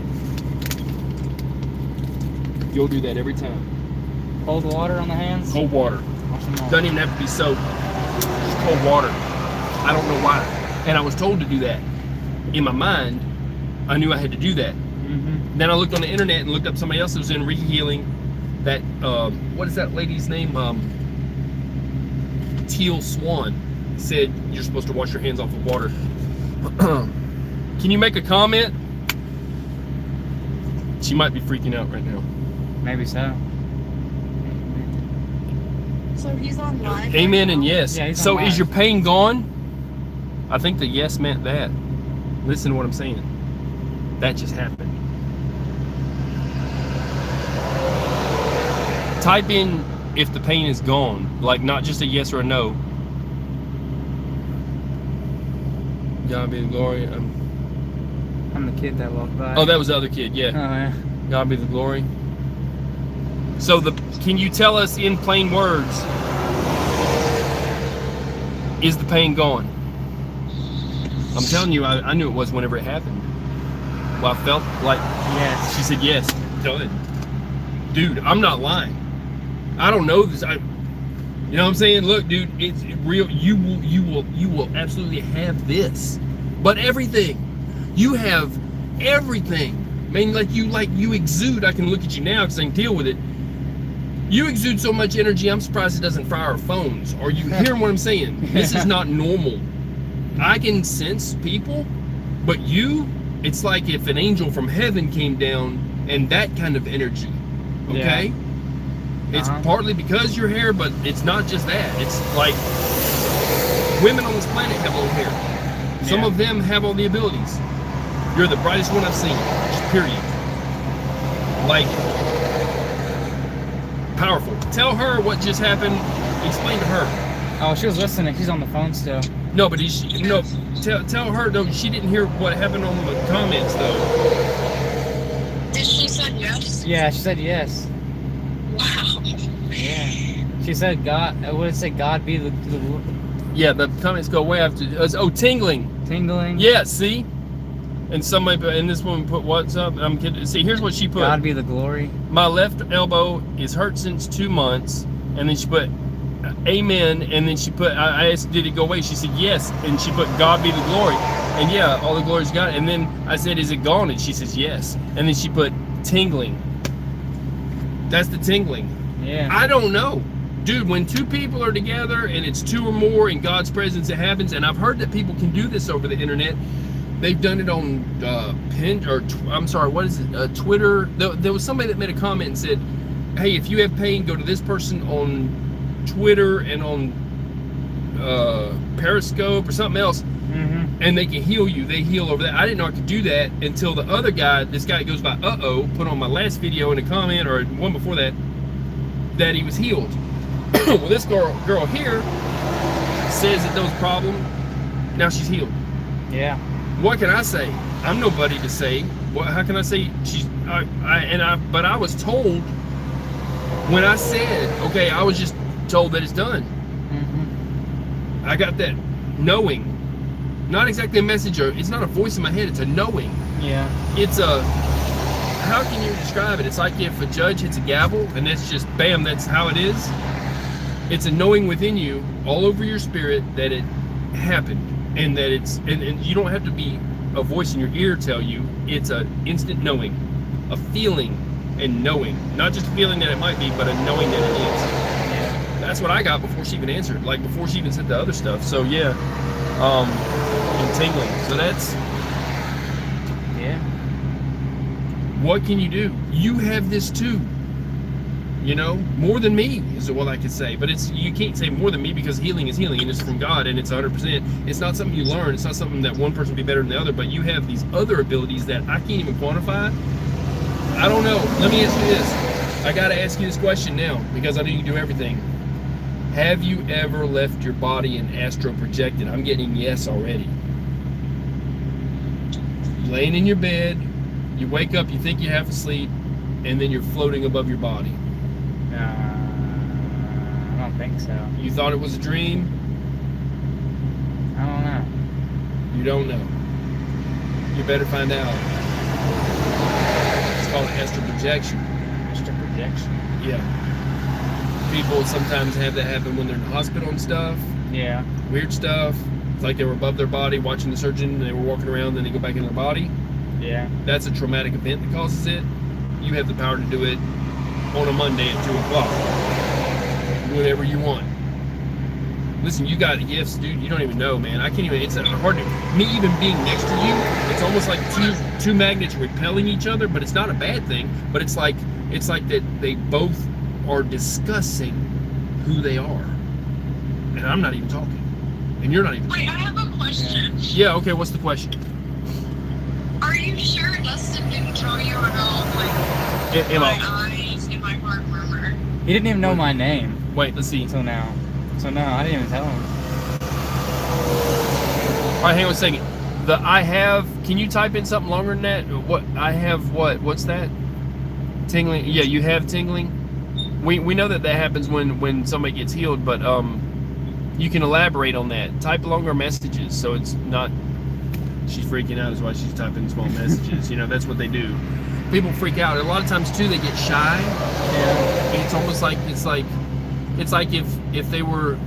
You'll do that every time. Cold water on the hands? Cold water. Wash them off. Doesn't even have to be soap. Just cold water. I don't know why. And I was told to do that. In my mind, I knew I had to do that. Mm-hmm. Then I looked on the internet and looked up somebody else that was in re-healing. That what is that lady's name? Teal Swan said you're supposed to wash your hands off with water. Can you make a comment? She might be freaking out right now. Maybe so. So he's on live. Amen right and now? yes. Yeah, he's So on is live. your pain gone? I think the yes meant that. Listen to what I'm saying. That just happened. Type in if the pain is gone, like not just a yes or a no. God be the glory. I'm the kid that walked by. Oh, that was the other kid. Yeah. Oh, yeah. God be the glory. So can you tell us in plain words Is the pain gone? I'm telling you, I knew it was whenever it happened. Well, I felt like, Yes. she said yes, done. Dude, I'm not lying. I don't know this. You know what I'm saying? Look, dude, it's real. You will absolutely have this. But everything. You have everything. I mean, like you exude. I can look at you now because I can deal with it. You exude so much energy, I'm surprised it doesn't fry our phones. Are you hearing what I'm saying? This is not normal. I can sense people, but you, it's like if an angel from heaven came down and that kind of energy. Okay? Yeah. It's partly because you're hair, but it's not just that. It's like women on this planet have long hair. Some of them have all the abilities. You're the brightest one I've seen, just period. Like, powerful. Tell her what just happened. Explain to her. Oh, she was listening. She's on the phone still. No, but tell her though. She didn't hear what happened on the comments though. Did she said yes? Yeah, she said yes. Wow. Yeah. She said God. I would say God be the Yeah, the comments go way after. Oh, tingling. tingling. Yeah, see. And somebody, and this woman put what's up. I'm kidding. See, here's what she put. God be the glory. My left elbow is hurt since 2 months, and then she put amen, and then she put, I asked, did it go away? She said yes, and she put God be the glory, and yeah, all the glory's God. And then I said, is it gone? And she says yes, and then she put tingling. That's the tingling. Yeah. I don't know, dude. When two people are together and it's two or more in God's presence, it happens. And I've heard that people can do this over the internet. They've done it on Twitter. There was somebody that made a comment and said, hey, if you have pain, go to this person on Twitter and on Periscope or something else, and they can heal you. They heal over that. I didn't know I could do that until the other guy, this guy goes by put on my last video in a comment, or one before that, that he was healed. Well, this girl here says that there was a problem. Now she's healed. Yeah. What can I say? I'm nobody to say. How can I say she's? But I was told when I said, okay, I was just told that it's done. I got that knowing, not exactly a message, or it's not a voice in my head. It's a knowing. Yeah. It's a. How can you describe it? It's like if a judge hits a gavel and that's just bam. That's how it is. It's a knowing within you, all over your spirit, that it happened. And that it's, and you don't have to be a voice in your ear tell you. It's a instant knowing, a feeling and knowing, not just a feeling that it might be, but a knowing that it is. Yeah. That's what I got before she even answered, like before she even said the other stuff. So yeah, and tingling. So that's, Yeah. what can you do? You have this too. You know, more than me is what I could say, but it's, you can't say more than me, because healing is healing and it's from God, and it's 100%. It's not something you learn. It's not something that one person be better than the other, but you have these other abilities that I can't even quantify. I don't know. Let me ask you this. I got to ask you this question now, because I know you can do everything. Have you ever left your body and astro projected? I'm getting yes already. You're laying in your bed, you wake up, you think you're half asleep, and then you're floating above your body. I don't think so. You thought it was a dream? I don't know. You don't know. You better find out. It's called astral projection. Astral projection. Yeah. People sometimes have that happen when they're in the hospital and stuff. Yeah. Weird stuff. It's like they were above their body watching the surgeon, and they were walking around, then they go back in their body. Yeah. That's a traumatic event that causes it. You have the power to do it on a Monday at 2 o'clock. Whatever you want. Listen, you got gifts, dude. You don't even know, man. I can't even, it's hard to, me even being next to you, it's almost like two magnets repelling each other, but it's not a bad thing. But it's like that they both are discussing who they are. And I'm not even talking. And you're not even Wait, talking. I have a question. Yeah, okay, what's the question? Are you sure Dustin didn't draw you at all? Like, my eyes and my heart murmur. He didn't even know my name Wait, let's see. until now. So no, I didn't even tell him. All right, hang on a second. The I have, can you type in something longer than that? What, I have what? What's that? Tingling? Yeah, you have tingling? We know that happens when somebody gets healed, but you can elaborate on that. Type longer messages, so it's not. She's freaking out is why she's typing small messages. You know, that's what they do. People freak out. A lot of times too, they get shy. Yeah. It's almost like it's like if they were,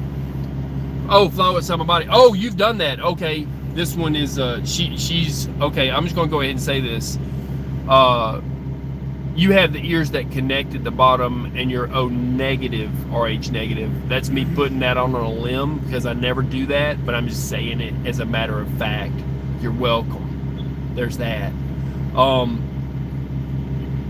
oh, fly with somebody. Oh, you've done that. Okay, this one is she's okay. I'm just gonna go ahead and say this. You have the ears that connect at the bottom, and you're O negative, RH negative. That's me putting that on a limb because I never do that, but I'm just saying it as a matter of fact. You're welcome. There's that.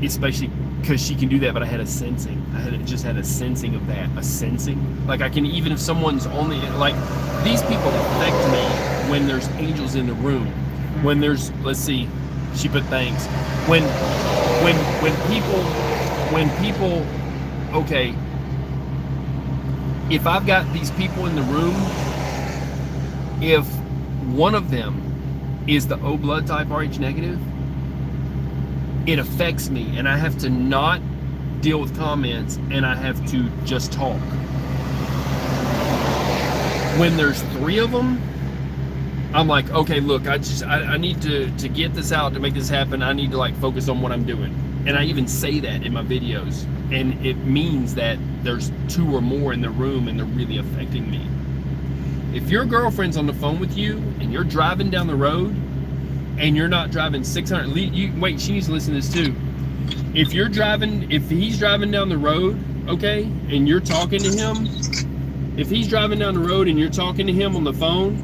Especially because she can do that, but I had a sensing. Just had a sensing of that. A sensing. Like I can, even if someone's only, like, these people affect me when there's angels in the room. When there's, let's see, she put thanks. When people, okay, if I've got these people in the room, if one of them is the O blood type RH negative, it affects me, and I have to not deal with comments, and I have to just talk. When there's 3 of them, I'm like, okay, look, I need to get this out, to make this happen. I need to like focus on what I'm doing. And I even say that in my videos, and it means that there's 2 or more in the room and they're really affecting me. If your girlfriend's on the phone with you and you're driving down the road and you're not driving 600, wait, she needs to listen to this too. If he's driving down the road, okay, and you're talking to him, if he's driving down the road and you're talking to him on the phone,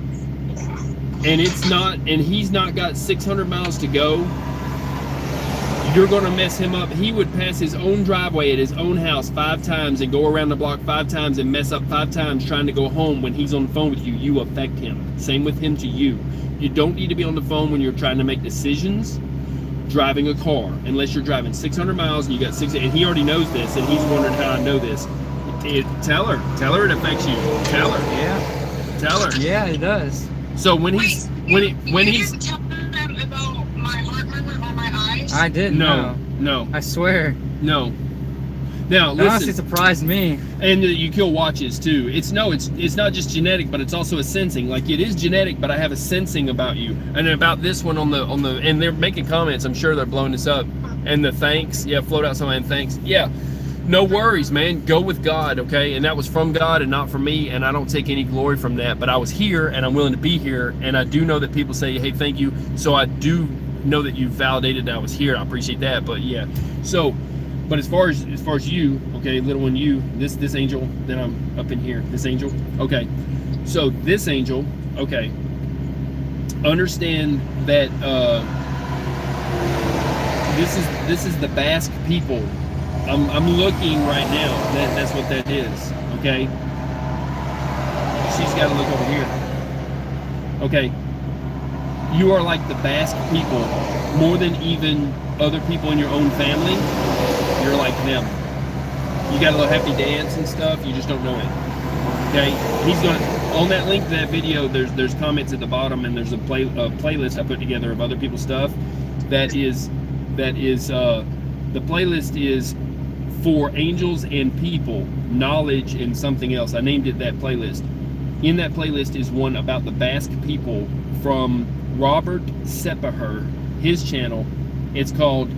and he's not got 600 miles to go, you're gonna mess him up. He would pass his own driveway at his own house 5 times and go around the block 5 times and mess up 5 times trying to go home when he's on the phone with you. You affect him. Same with him to you. You don't need to be on the phone when you're trying to make decisions driving a car, unless you're driving 600 miles and you got 6, and he already knows this, and he's wondering how I know this. Tell her it affects you. Tell her. Yeah. Tell her. Yeah, it does. So when You he's didn't tell them about my heart murmur on my eyes? I didn't know. No. I swear. No. Now That honestly listen, surprised me. and you kill watches too. It's not just genetic, but it's also a sensing. Like it is genetic, but I have a sensing about you. And about this one on the and they're making comments. I'm sure they're blowing this up. And the thanks, yeah, float out somebody and thanks, yeah. No worries, man. Go with God, okay? And that was from God and not from me, and I don't take any glory from that. But I was here, and I'm willing to be here, and I do know that people say, hey, thank you. So I do know that you validated that I was here. I appreciate that. But yeah. So, but as far as you, okay, little one, you, this angel, then I'm up in here. This angel, okay. So this angel, okay. Understand that this is the Basque people. I'm looking right now. That's what that is. Okay. She's got to look over here. Okay. You are like the Basque people, more than even other people in your own family. You're like them. You got a little happy dance and stuff. You just don't know it. Okay. He's gonna on that link to that video. There's comments at the bottom, and there's a playlist I put together of other people's stuff. That is the playlist is for angels and people, knowledge and something else. I named it that playlist. In that playlist is one about the Basque people from Robert Sepaher, his channel. It's called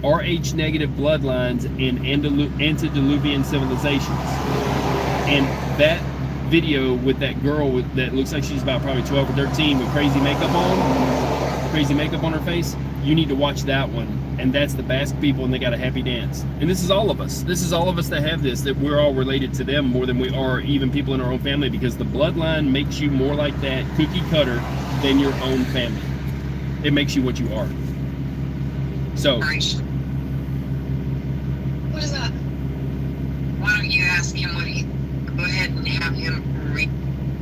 RH Negative Bloodlines in Antediluvian Civilizations. And that video with that girl that looks like she's about probably 12 or 13 with crazy makeup on her face, you need to watch that one. And that's the Basque people, and they got a happy dance. And this is all of us. This is all of us that have this, that we're all related to them more than we are even people in our own family, because the bloodline makes you more like that cookie cutter than your own family. It makes you what you are. So. What is that? Why don't you ask him what he... Go ahead and have him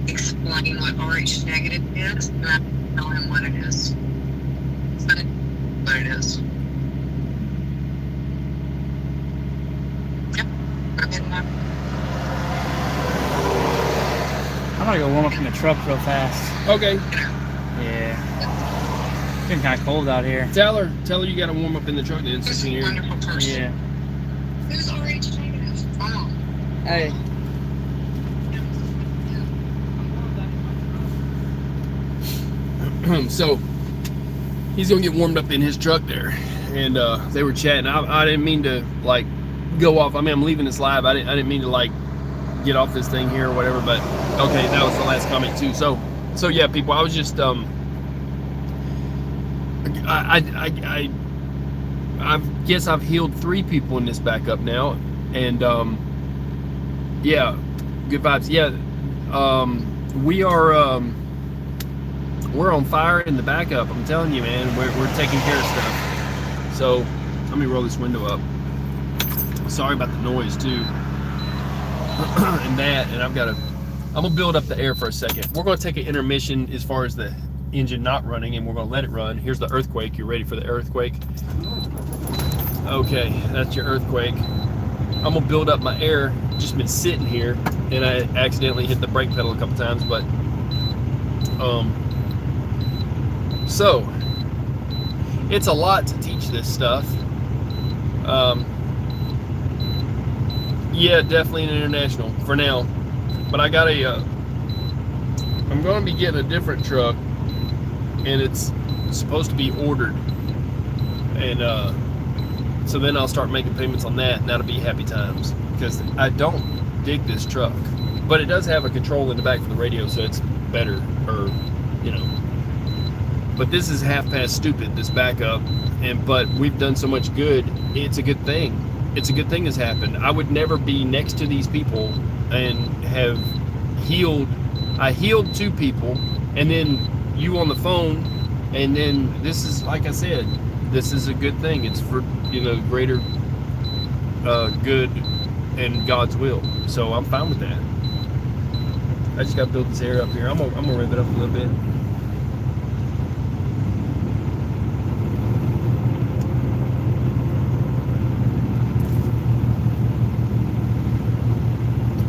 explain what RH negative is, and I'll tell him what it is. What it is. Yep. Go ahead and I'm gonna go warm up in the truck real fast. Okay. Yeah. It's getting kind of cold out here. Tell her you got to warm up in the truck then. This is a wonderful person. Yeah. Who's RH negative? Oh. Hey. So he's gonna get warmed up in his truck there, and they were chatting. I didn't mean to like go off. I mean, I'm leaving this live. I didn't mean to like get off this thing here or whatever. But okay, that was the last comment too. So yeah, people. I was just I guess I've healed 3 people in this backup now, and yeah, good vibes. Yeah, we're on fire in the backup. I'm telling you, man, we're taking care of stuff. So let me roll this window up. Sorry about the noise too, and that. And I'm gonna build up the air for a second. We're gonna take an intermission as far as the engine not running, and we're gonna let it run. Here's the earthquake. You ready for the earthquake? Okay, that's your earthquake. I'm gonna build up my air. Just been sitting here, and I accidentally hit the brake pedal a couple times, but so it's a lot to teach this stuff. Yeah, definitely an international for now, but I got I'm gonna be getting a different truck, and it's supposed to be ordered, and so then I'll start making payments on that, and that'll be happy times, because I don't dig this truck, but it does have a control in the back for the radio, so it's better, or you know. But this is half past stupid, this backup, but we've done so much good. It's a good thing. It's a good thing has happened. I would never be next to these people and have healed. I healed 2 people, and then you on the phone, and then this is, like I said, this is a good thing. It's for, you know, greater good and God's will. So I'm fine with that. I just got to build this air up here. I'm gonna rev it up a little bit.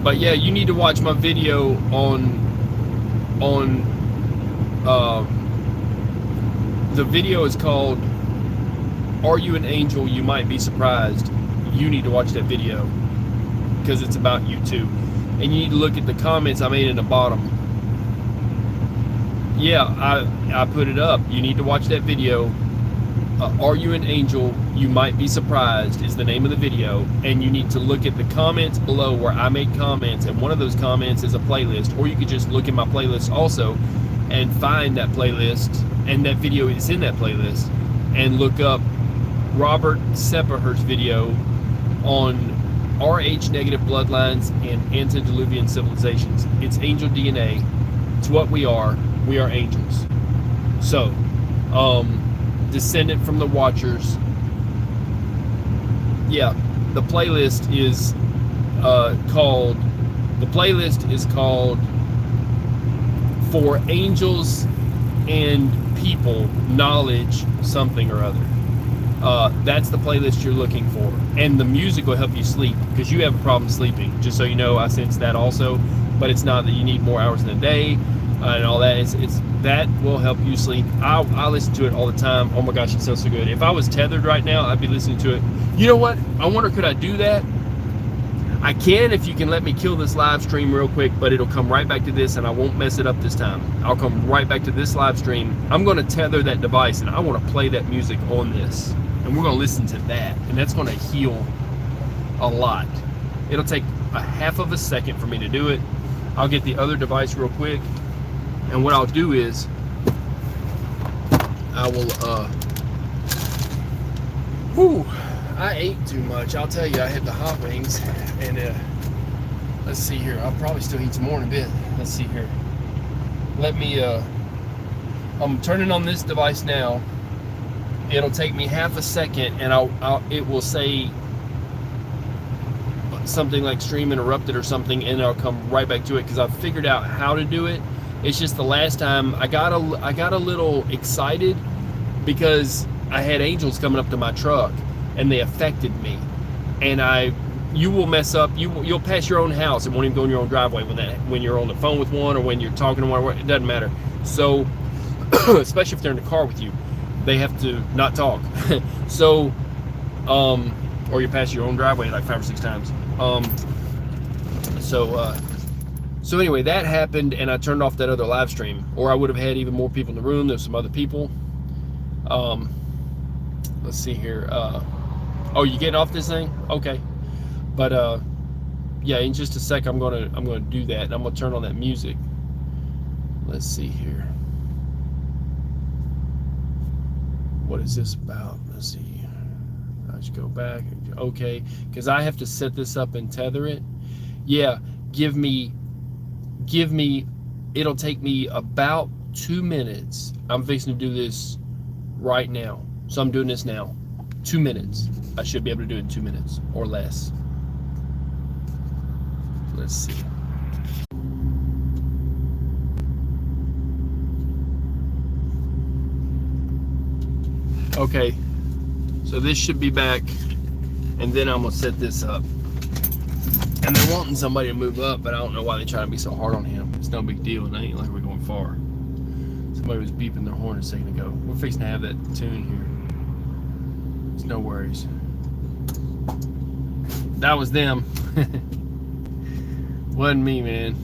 But yeah, you need to watch my video on the video is called "Are You an Angel? You Might Be Surprised." You need to watch that video because it's about you too, and you need to look at the comments I made in the bottom. Yeah, I put it up. You need to watch that video. "Are You an Angel? You Might Be Surprised" is the name of the video, and you need to look at the comments below where I made comments, and one of those comments is a playlist, or you could just look at my playlist also and find that playlist, and that video is in that playlist, and look up Robert Sepperher's video on RH negative bloodlines and antediluvian civilizations. It's angel DNA. It's what we are. We are angels. So, descendant from the Watchers. Yeah, the playlist is called "For Angels and People Knowledge Something or Other." That's the playlist you're looking for, and the music will help you sleep, because you have a problem sleeping. Just so you know, I sense that also, but it's not that you need more hours in a day and all that. It's that will help you sleep. I listen to it all the time. Oh my gosh, it sounds so good. If I was tethered right now, I'd be listening to it. You know what? I wonder, could I do that? I can, if you can let me kill this live stream real quick, but it'll come right back to this, and I won't mess it up this time. I'll come right back to this live stream. I'm going to tether that device, and I want to play that music on this, and we're going to listen to that, and that's going to heal a lot. It'll take a half of a second for me to do it. I'll get the other device real quick, and what I'll do is I will I ate too much. I'll tell you, I had the hot wings, and let's see here. I'll probably still eat some more in a bit. Let's see here. Let me I'm turning on this device now. It'll take me half a second, and it will say something like "stream interrupted" or something, and I'll come right back to it, because I've figured out how to do it. It's just the last time I got a little excited because I had angels coming up to my truck, and they affected me. And you will mess up. You'll pass your own house and won't even go in your own driveway when you're on the phone with one, or when you're talking to one. It doesn't matter. So, especially if they're in the car with you, they have to not talk. So, or you pass your own driveway like 5 or 6 times. So So anyway, that happened, and I turned off that other live stream, or I would have had even more people in the room. There's some other people. Let's see here. Oh, you getting off this thing? Okay. But yeah, in just a sec, I'm gonna do that, and I'm gonna turn on that music. Let's see here. What is this about? Let's see. I should go back. Okay, because I have to set this up and tether it. Yeah, give me. It'll take me about 2 minutes. I'm fixing to do this right now, so I'm doing this now. 2 minutes. I should be able to do it in 2 minutes or less. Let's see. Okay, so this should be back, and then I'm gonna set this up. And they're wanting somebody to move up, but I don't know why they try to be so hard on him. It's no big deal, and it ain't like we're going far. Somebody was beeping their horn a second ago. We're fixing to have that tune here. It's no worries. That was them. Wasn't me, man.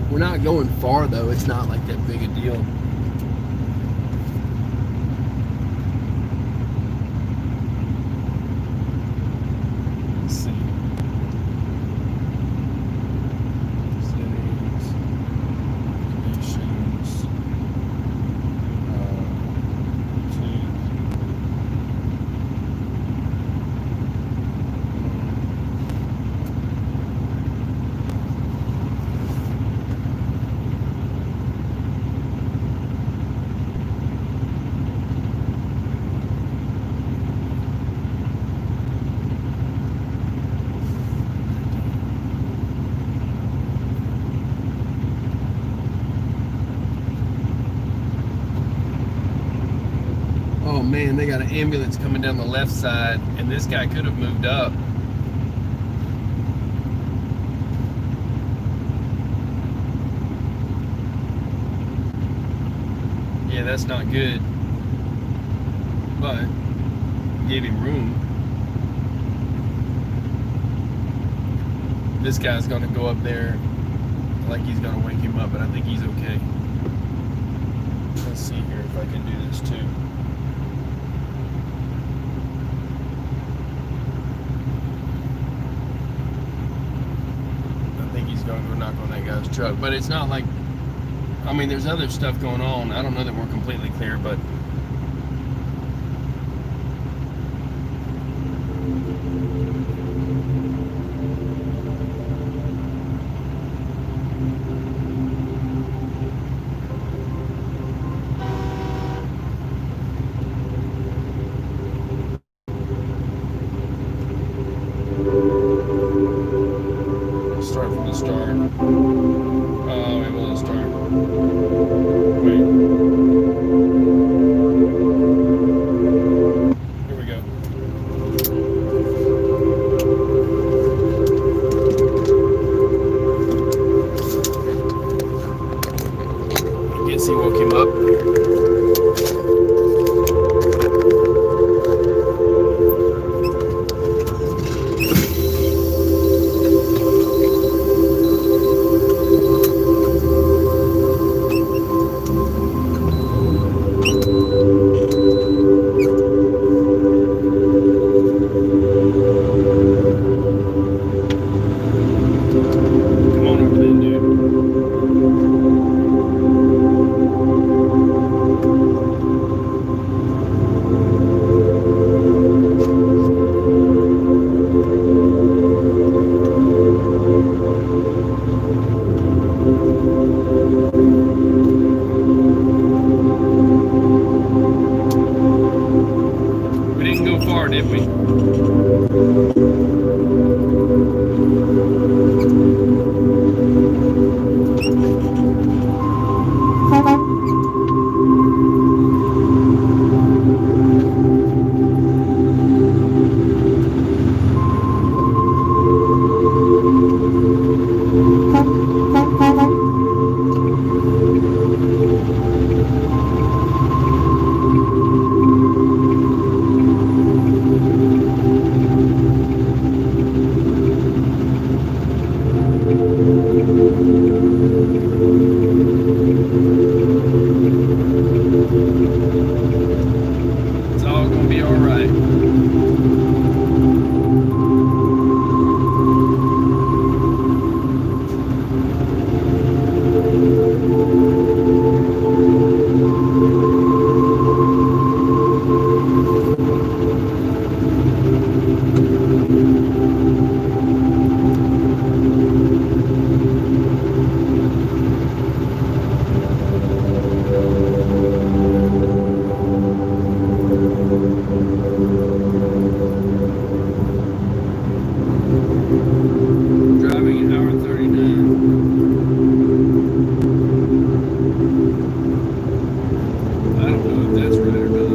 We're not going far, though. It's not like that big a deal. Let's see. Settings. Conditions. Oh man, they got an ambulance coming down the left side, and this guy could have moved up. Yeah, that's not good. But gave him room. This guy's gonna go up there like he's gonna wake him up, but I think he's okay. Let's see here if I can do this too. Going to go knock on that guy's truck, but it's not like, I mean, there's other stuff going on. I don't know that we're completely clear, but start from the start. Oh, it will start. Wait. Here we go. I guess he woke him up. Driving an hour and 39. I don't know if that's right or not.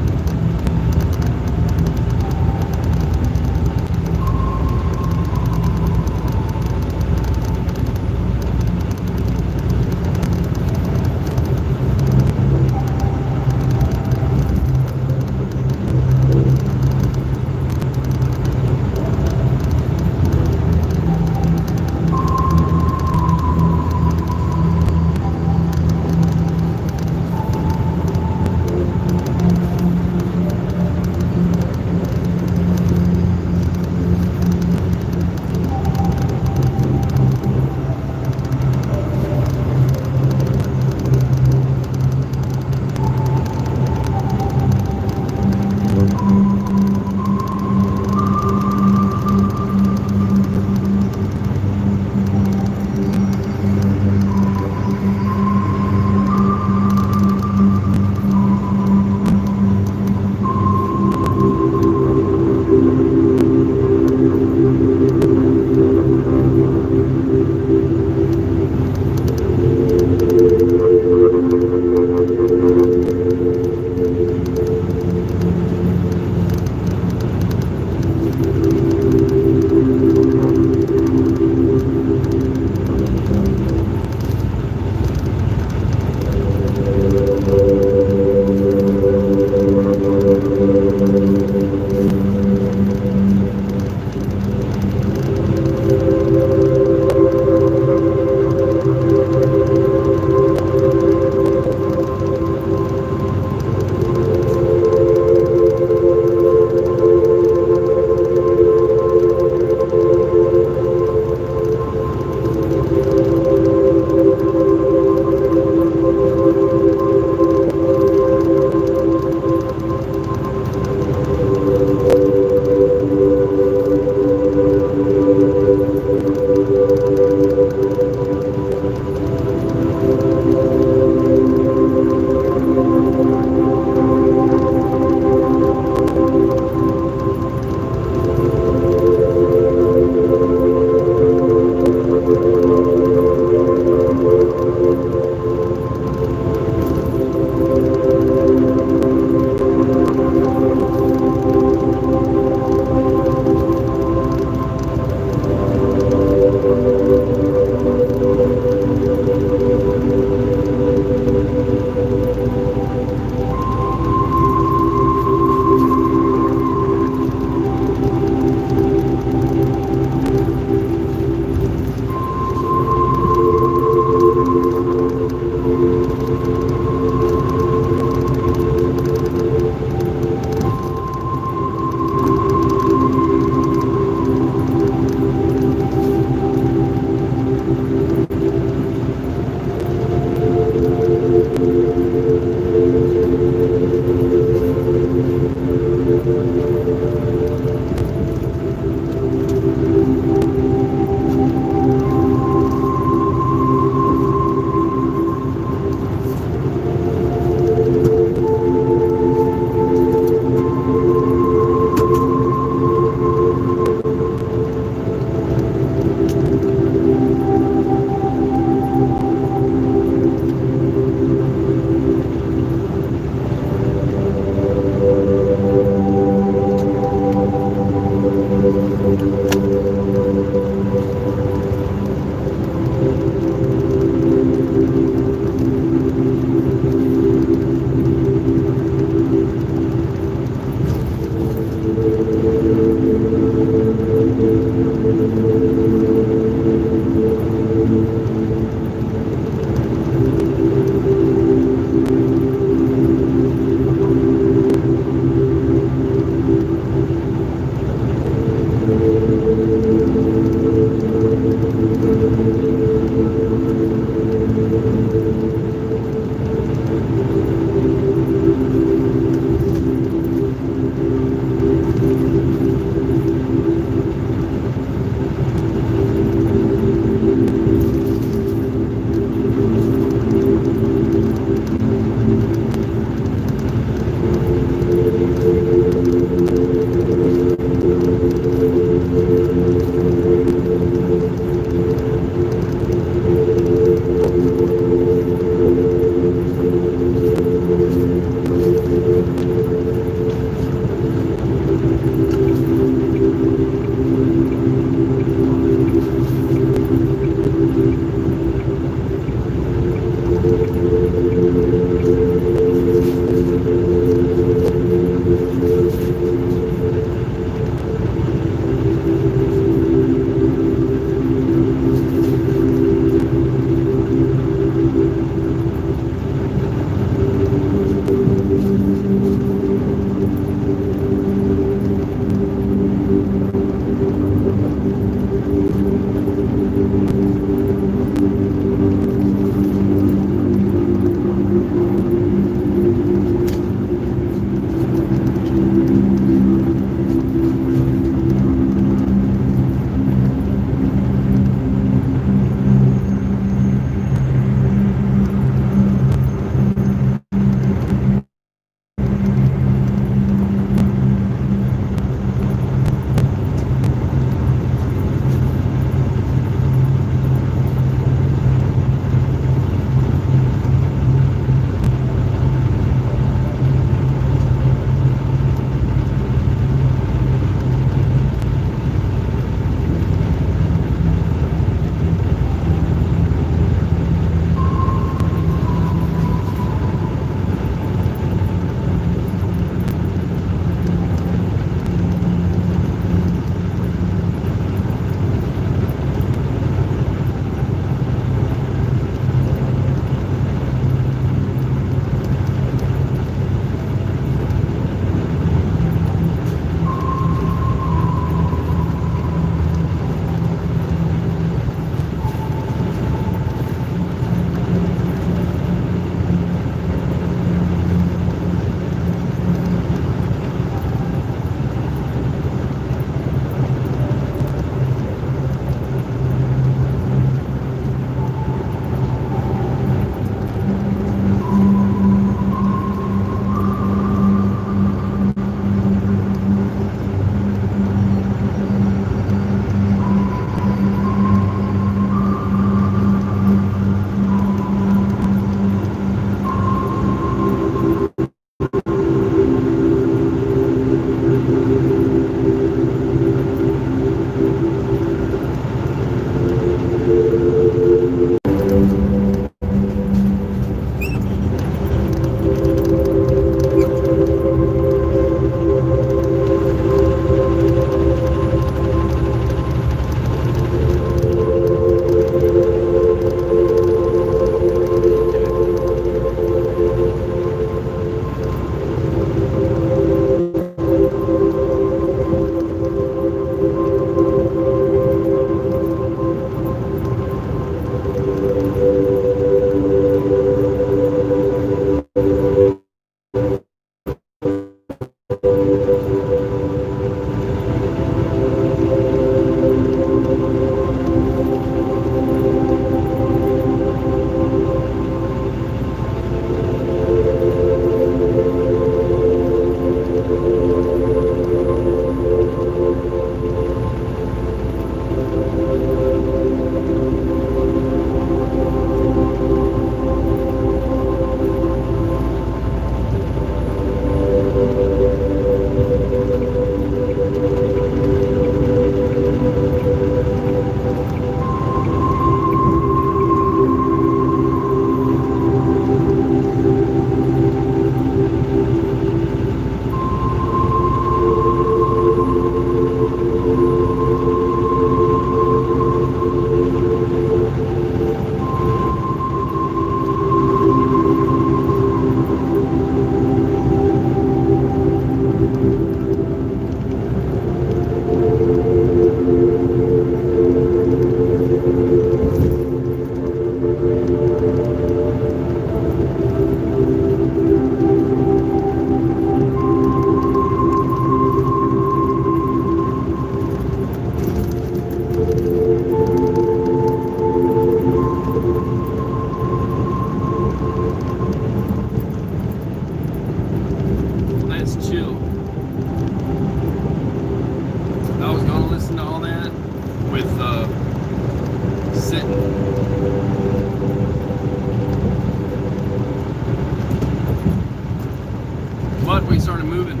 But we started moving.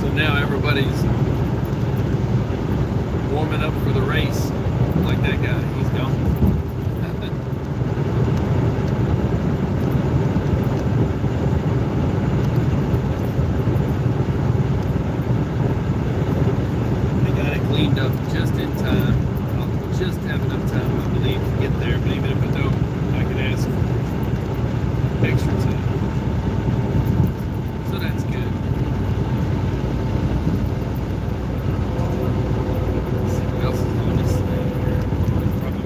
So now everybody's warming up for the race. Like that guy, he's gone. They got it cleaned up just in time. I'll just have enough time, I believe, to get there. But even if I don't, I can ask for extra time. So that's good. Let's see what else is on this thing here. Probably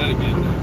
that again now.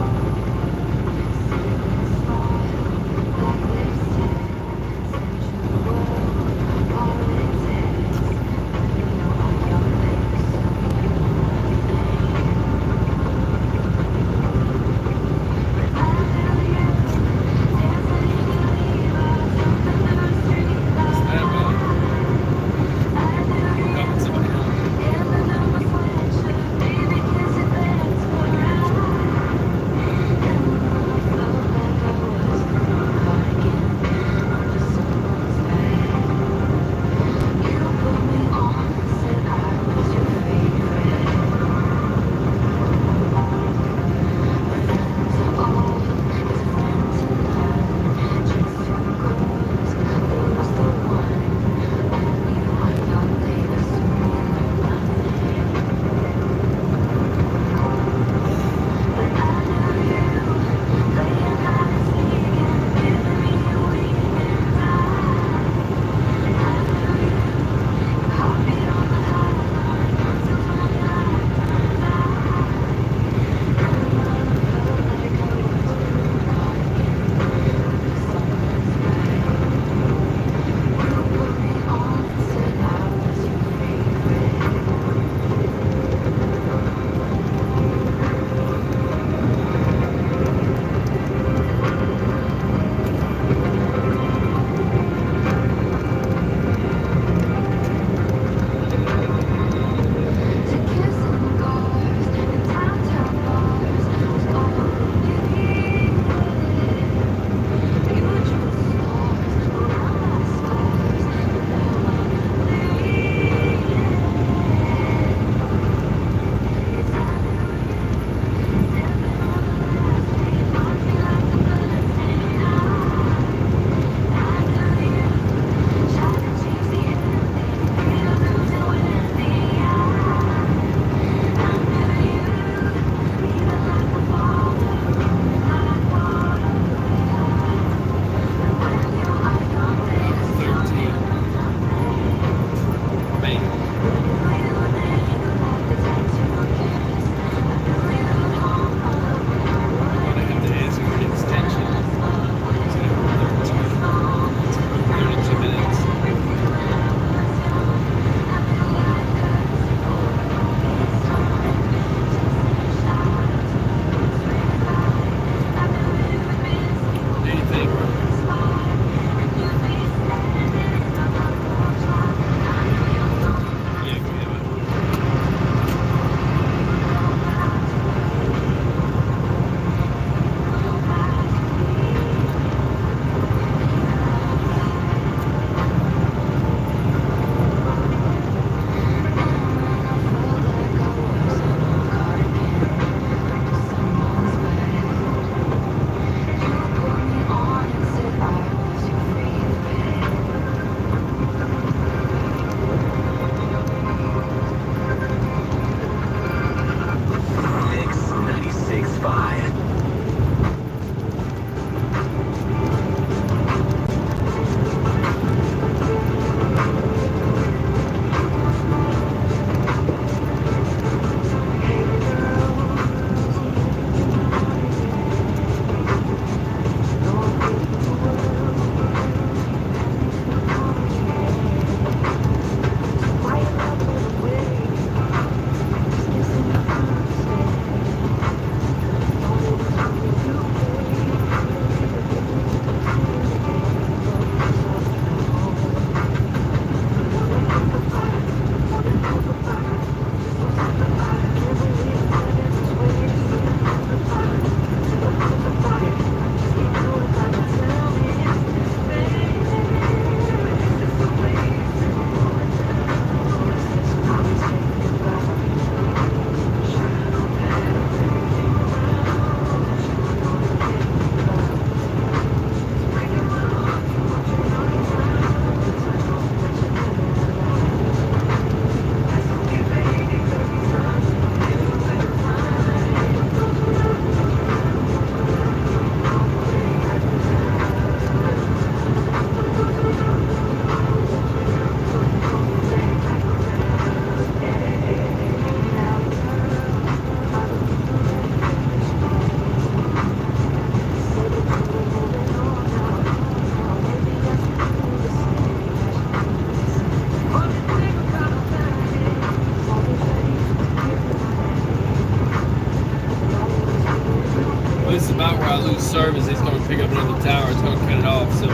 this is about where I lose service. It's going to pick up another tower. It's going to cut it off. So,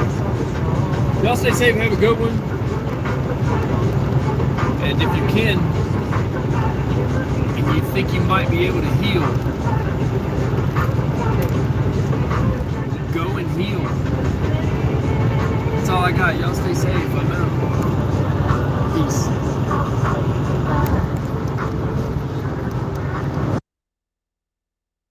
y'all stay safe. Have a good one. And if you can, and you think you might be able to heal,